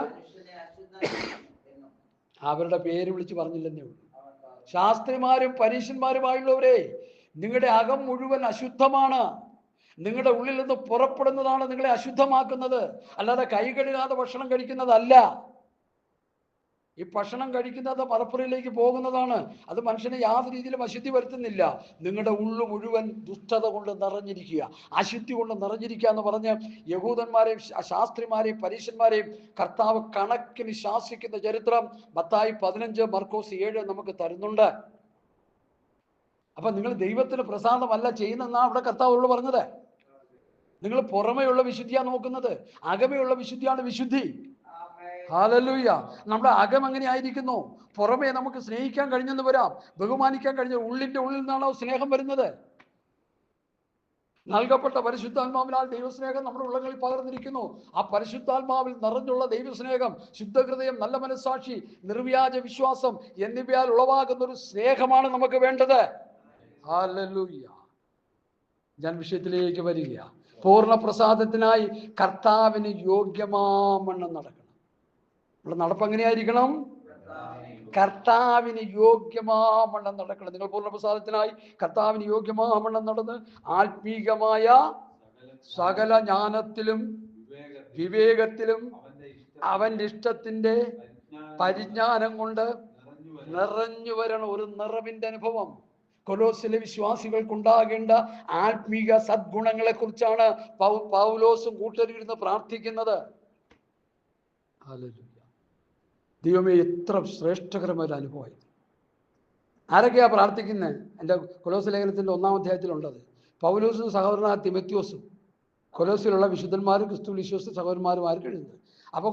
Speaker 2: അവരുടെ പേര് വിളിച്ച് പറഞ്ഞില്ലെന്നേ ഉള്ളൂ. ശാസ്ത്രിമാരും പരീശന്മാരുമായുള്ളവരെ, നിങ്ങളുടെ അകം മുഴുവൻ അശുദ്ധമാണ്. നിങ്ങളുടെ ഉള്ളിൽ നിന്ന് പുറപ്പെടുന്നതാണ് നിങ്ങളെ അശുദ്ധമാക്കുന്നത്, അല്ലാതെ കൈ കഴുകാതെ ഭക്ഷണം കഴിക്കുന്നതല്ല. ഈ ഭക്ഷണം കഴിക്കുന്നത് മലപ്പുറയിലേക്ക് പോകുന്നതാണ്. അത് മനുഷ്യനെ യാതൊരു രീതിയിലും അശുദ്ധി വരുത്തുന്നില്ല. നിങ്ങളുടെ ഉള്ളു മുഴുവൻ ദുഷ്ടത കൊണ്ട് നിറഞ്ഞിരിക്കുക, അശുദ്ധി കൊണ്ട് നിറഞ്ഞിരിക്കുക എന്ന് പറഞ്ഞ് യഹൂദന്മാരെയും ശാസ്ത്രിമാരെയും പരീശന്മാരെയും കർത്താവ് കണക്കിന് ശാസിക്കുന്ന ചരിത്രം മത്തായി 15, മർക്കോസ് 7 നമുക്ക് തരുന്നുണ്ട്. അപ്പൊ നിങ്ങൾ ദൈവത്തിന് പ്രസാദമല്ല ചെയ്യുന്നെന്നാ അവിടെ കർത്താവോട് പറഞ്ഞത്. നിങ്ങൾ പുറമെയുള്ള വിശുദ്ധിയാണ് നോക്കുന്നത്, അകമെയുള്ള വിശുദ്ധിയാണ് വിശുദ്ധി. ഹല്ലേലൂയ. നമ്മുടെ അകം എങ്ങനെ ആയിരിക്കുന്നു? പുറമേ നമുക്ക് സ്നേഹിക്കാൻ കഴിഞ്ഞെന്ന് വരാം, ബഹുമാനിക്കാൻ കഴിഞ്ഞ, ഉള്ളിന്റെ ഉള്ളിൽ നിന്നാണോ സ്നേഹം വരുന്നത്? നൽകപ്പെട്ട പരിശുദ്ധാത്മാവിനാൽ ദൈവസ്നേഹം നമ്മുടെ ഉള്ളങ്ങളിൽ പകർന്നിരിക്കുന്നു. ആ പരിശുദ്ധാത്മാവിൽ നിറഞ്ഞുള്ള ദൈവസ്നേഹം, ശുദ്ധഹൃദയം, നല്ല മനസ്സാക്ഷി, നിർവ്യാജ വിശ്വാസം എന്നിവയാൽ ഉളവാകുന്ന ഒരു സ്നേഹമാണ് നമുക്ക് വേണ്ടത്. ഹല്ലേലൂയ. ഞാൻ വിഷയത്തിലേക്ക് വരിക. പൂർണ്ണ പ്രസാദത്തിനായി കർത്താവിന് യോഗ്യമാവണ്ണം നടക്കണം. ഇവിടെ നടപ്പ് എങ്ങനെയായിരിക്കണം? കർത്താവിന് യോഗ്യമാവണ്ണം നടക്കണം. നിങ്ങൾ പൂർണ്ണ പ്രസാദത്തിനായി കർത്താവിന് യോഗ്യമാവണ്ണം നടന്ന് ആത്മീകമായ സകല ജ്ഞാനത്തിലും വിവേകത്തിലും അവന്റെ ഇഷ്ടത്തിന്റെ പരിജ്ഞാനം കൊണ്ട് നിറഞ്ഞു വരണം. ഒരു നിറവിന്റെ അനുഭവം കൊലോസിലെ വിശ്വാസികൾക്കുണ്ടാകേണ്ട ആത്മീക സദ്ഗുണങ്ങളെ കുറിച്ചാണ് പൗലോസും കൂട്ടരിരുന്ന് പ്രാർത്ഥിക്കുന്നത്. ഹല്ലേലൂയ. ദൈവമേ, എത്ര ശ്രേഷ്ഠകരമായ അനുഭവമായി. ആരൊക്കെയാ പ്രാർത്ഥിക്കുന്നത്? എൻ്റെ കൊലോസ് ലേഖനത്തിൻ്റെ 1-ാം അധ്യായത്തിലുള്ളത്. പൗലോസും സഹോദരനായ തിമോത്തിയോസും, കൊലോസിലുള്ള വിശുദ്ധന്മാരും ക്രിസ്തു വിശ്വസ്ത സഹോദരന്മാരുമാർക്ക് എഴുതുന്നത്. അപ്പോൾ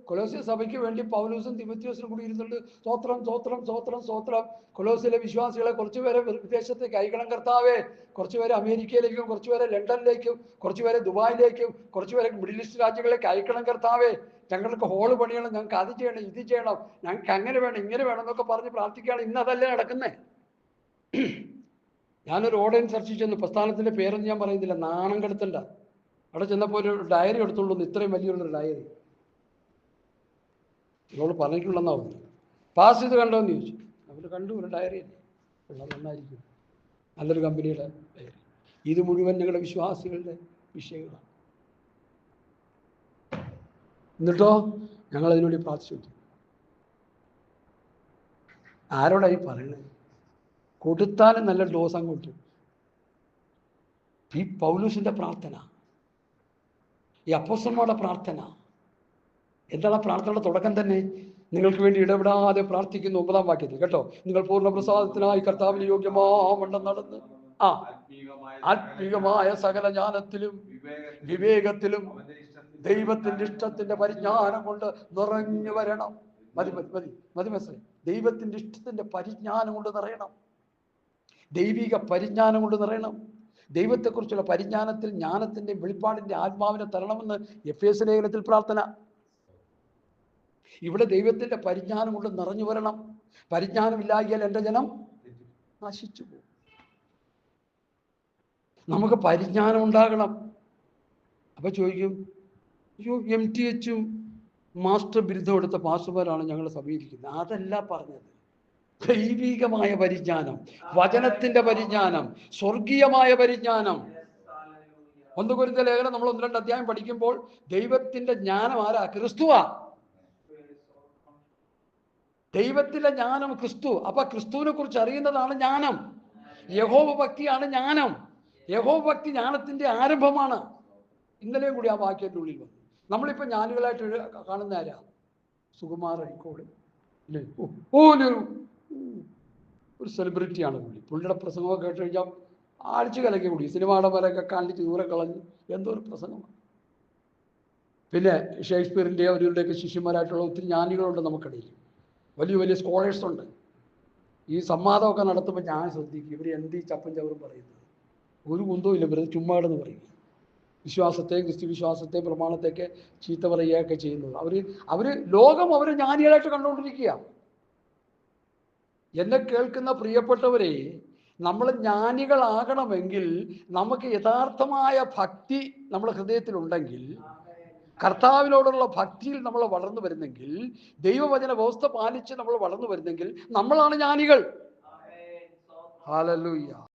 Speaker 2: കൊലോസ്യ സഭയ്ക്ക് വേണ്ടി പൗലോസും തിമോത്തിയോസും കൂടി ഇരുന്നുണ്ട്. സ്തോത്രം, സ്തോത്രം, സ്തോത്രം, സ്തോത്രം. കൊലോസിലെ വിശ്വാസികളെ കുറച്ചുപേരെ വിദേശത്തേക്ക് അയക്കണം കർത്താവേ. കുറച്ചുപേരെ അമേരിക്കയിലേക്കും, കുറച്ചുപേരെ ലണ്ടനിലേക്കും, കുറച്ചുപേരെ ദുബായിലേക്കും, കുറച്ചുപേരെ മിഡിൽ ഈസ്റ്റ് രാജ്യങ്ങളിലേക്ക് അയക്കണം കർത്താവേ. ഞങ്ങൾക്ക് ഹോള് പണിയണം, ഞങ്ങൾക്ക് അത് ചെയ്യണം, ഇത് ചെയ്യണം, ഞങ്ങൾക്ക് അങ്ങനെ വേണം, ഇങ്ങനെ വേണം എന്നൊക്കെ പറഞ്ഞ് പ്രാർത്ഥിക്കുകയാണ്. ഇന്ന് അതല്ലേ നടക്കുന്നേ. ഞാനൊരു ഓൺലൈൻ സെർച്ച് ചെന്നു, പ്രസ്ഥാനത്തിൻ്റെ പേരൊന്നും ഞാൻ പറയുന്നില്ല, നാണം കെടുത്തണ്ട. അവിടെ ചെന്നപ്പോൾ ഒരു ഡയറി എടുത്തുള്ളൂ, ഇത്രയും വലിയൊരു ഡയറി. നമ്മൾ പറഞ്ഞിട്ടുള്ളതെന്നാവും. പാസ് ചെയ്ത് കണ്ടോ എന്ന് ചോദിച്ചു. അവർ കണ്ടു, ഒരു ഡയറി അല്ലേ, നന്നായിരിക്കും, നല്ലൊരു കമ്പനിയുടെ ഡയറി. ഇത് മുഴുവൻ ഞങ്ങളുടെ വിശ്വാസികളുടെ വിഷയങ്ങളാണ്. എന്നിട്ടോ ഞങ്ങൾ അതിനുവേണ്ടി പ്രാർത്ഥിച്ചു. ആരോടായി പറയണത്? കൊടുത്താലും നല്ല ഡോസ് അങ്ങോട്ട്. ഈ പൗലൂസിന്റെ പ്രാർത്ഥന, ഈ അപ്പോസ്തലന്മാരുടെ പ്രാർത്ഥന എന്താണ്? പ്രാർത്ഥനയുടെ തുടക്കം തന്നെ നിങ്ങൾക്ക് വേണ്ടി ഇടപെടാതെ പ്രാർത്ഥിക്കുന്നു. 9-ാം വാക്യത്തിൽ കേട്ടോ, നിങ്ങൾ പൂർണ്ണ പ്രസാദത്തിനായി കർത്താവിന് യോഗ്യമാവണ്ണം നടന്ന് ആത്മീകമായ സകല ജ്ഞാനത്തിലും വിവേകത്തിലും ദൈവത്തിന്റെ ഇഷ്ടത്തിന്റെ പരിജ്ഞാനം കൊണ്ട് നിറഞ്ഞു വരണം. മതി മതി മതി മതി മനസ്സിലായി. ദൈവത്തിന്റെ ഇഷ്ടത്തിന്റെ പരിജ്ഞാനം കൊണ്ട് നിറയണം. ദൈവിക പരിജ്ഞാനം കൊണ്ട് നിറയണം. ദൈവത്തെക്കുറിച്ചുള്ള പരിജ്ഞാനത്തിൽ ജ്ഞാനത്തിന്റെ വെളിപ്പാടിന്റെ ആത്മാവിനെ തരണമെന്ന് എഫേസ്യ ലേഖനത്തിൽ പ്രാർത്ഥന. ഇവിടെ ദൈവത്തിന്റെ പരിജ്ഞാനം കൊണ്ട് നിറഞ്ഞു വരണം. പരിജ്ഞാനമില്ലായാൽ എൻ്റെ ജനം നശിച്ചു പോകും. നമുക്ക് പരിജ്ഞാനം ഉണ്ടാകണം. അപ്പൊ ചോദിക്കും, അയ്യോ MTH മാസ്റ്റർ ബിരുദം എടുത്ത പാസ്റ്റർമാരാണ് ഞങ്ങൾ സമീപിക്കുന്നത്. അതല്ല പറഞ്ഞത്. ദൈവികമായ പരിജ്ഞാനം, വചനത്തിന്റെ പരിജ്ഞാനം, സ്വർഗീയമായ പരിജ്ഞാനം. 1 കൊരിന്ത്യർ ലേഖനം നമ്മൾ 1-2 അധ്യായം പഠിക്കുമ്പോൾ ദൈവത്തിന്റെ ജ്ഞാനം ആരാ? ക്രിസ്തുവാ. ദൈവത്തിലെ ജ്ഞാനം ക്രിസ്തു. അപ്പൊ ക്രിസ്തുവിനെ കുറിച്ച് അറിയുന്നതാണ് ജ്ഞാനം. യഹോവ ഭക്തിയാണ് ജ്ഞാനം. യഹോവ ഭക്തി ജ്ഞാനത്തിന്റെ ആരംഭമാണ്. ഇന്നലെയും കൂടി ആ വാക്യത്തിന്റെ ഉള്ളിൽ വന്നു. നമ്മളിപ്പോ ജ്ഞാനികളായിട്ട് കാണുന്ന ആരാ? സുകുമാർ അഴിക്കോട് അല്ലേ? ഒരു സെലിബ്രിറ്റിയാണ് പുള്ളി. പുള്ളിയുടെ പ്രസംഗമൊക്കെ കേട്ട് കഴിഞ്ഞാൽ ആഴ്ച കലക്കി കൂടി. സിനിമയുടെ പോലെയൊക്കെ കാണിച്ച് ദൂരെ കളഞ്ഞ് എന്തോ ഒരു പ്രസംഗമാണ്. പിന്നെ ഷേക്സ്പിയറിൻ്റെ അവരുടെയൊക്കെ ശിഷ്യന്മാരായിട്ടുള്ള ഒത്തിരി ജ്ഞാനികളുണ്ട് നമുക്കിടയിൽ. വലിയ വലിയ സ്കോളേഴ്സ് ഉണ്ട്. ഈ സംവാദമൊക്കെ നടത്തുമ്പോൾ ഞാൻ ശ്രദ്ധിക്കും, ഇവർ എന്ത് ഈ ചപ്പും ചവറും പറയുന്നത്? ഒരു കുന്തവും ഇല്ല, വെറുതെ ചുമ്മാടെന്ന് പറയും. വിശ്വാസത്തെയും ക്രിസ്തു വിശ്വാസത്തെയും പ്രമാണത്തെയൊക്കെ ചീത്ത പറയുകയൊക്കെ ചെയ്യുന്നത്. അവര് ലോകം അവര് ജ്ഞാനികളായിട്ട് കണ്ടുകൊണ്ടിരിക്കുക. എന്നെ കേൾക്കുന്ന പ്രിയപ്പെട്ടവരെ, നമ്മൾ ജ്ഞാനികളാകണമെങ്കിൽ നമുക്ക് യഥാർത്ഥമായ ഭക്തി നമ്മുടെ ഹൃദയത്തിലുണ്ടെങ്കിൽ, കർത്താവിനോടുള്ള ഭക്തിയിൽ നമ്മൾ വളർന്നു വരുന്നെങ്കിൽ, ദൈവവചന വ്യവസ്ഥ പാലിച്ച് നമ്മൾ വളർന്നു വരുന്നെങ്കിൽ നമ്മളാണ് ജ്ഞാനികൾ. ഹല്ലേലൂയ.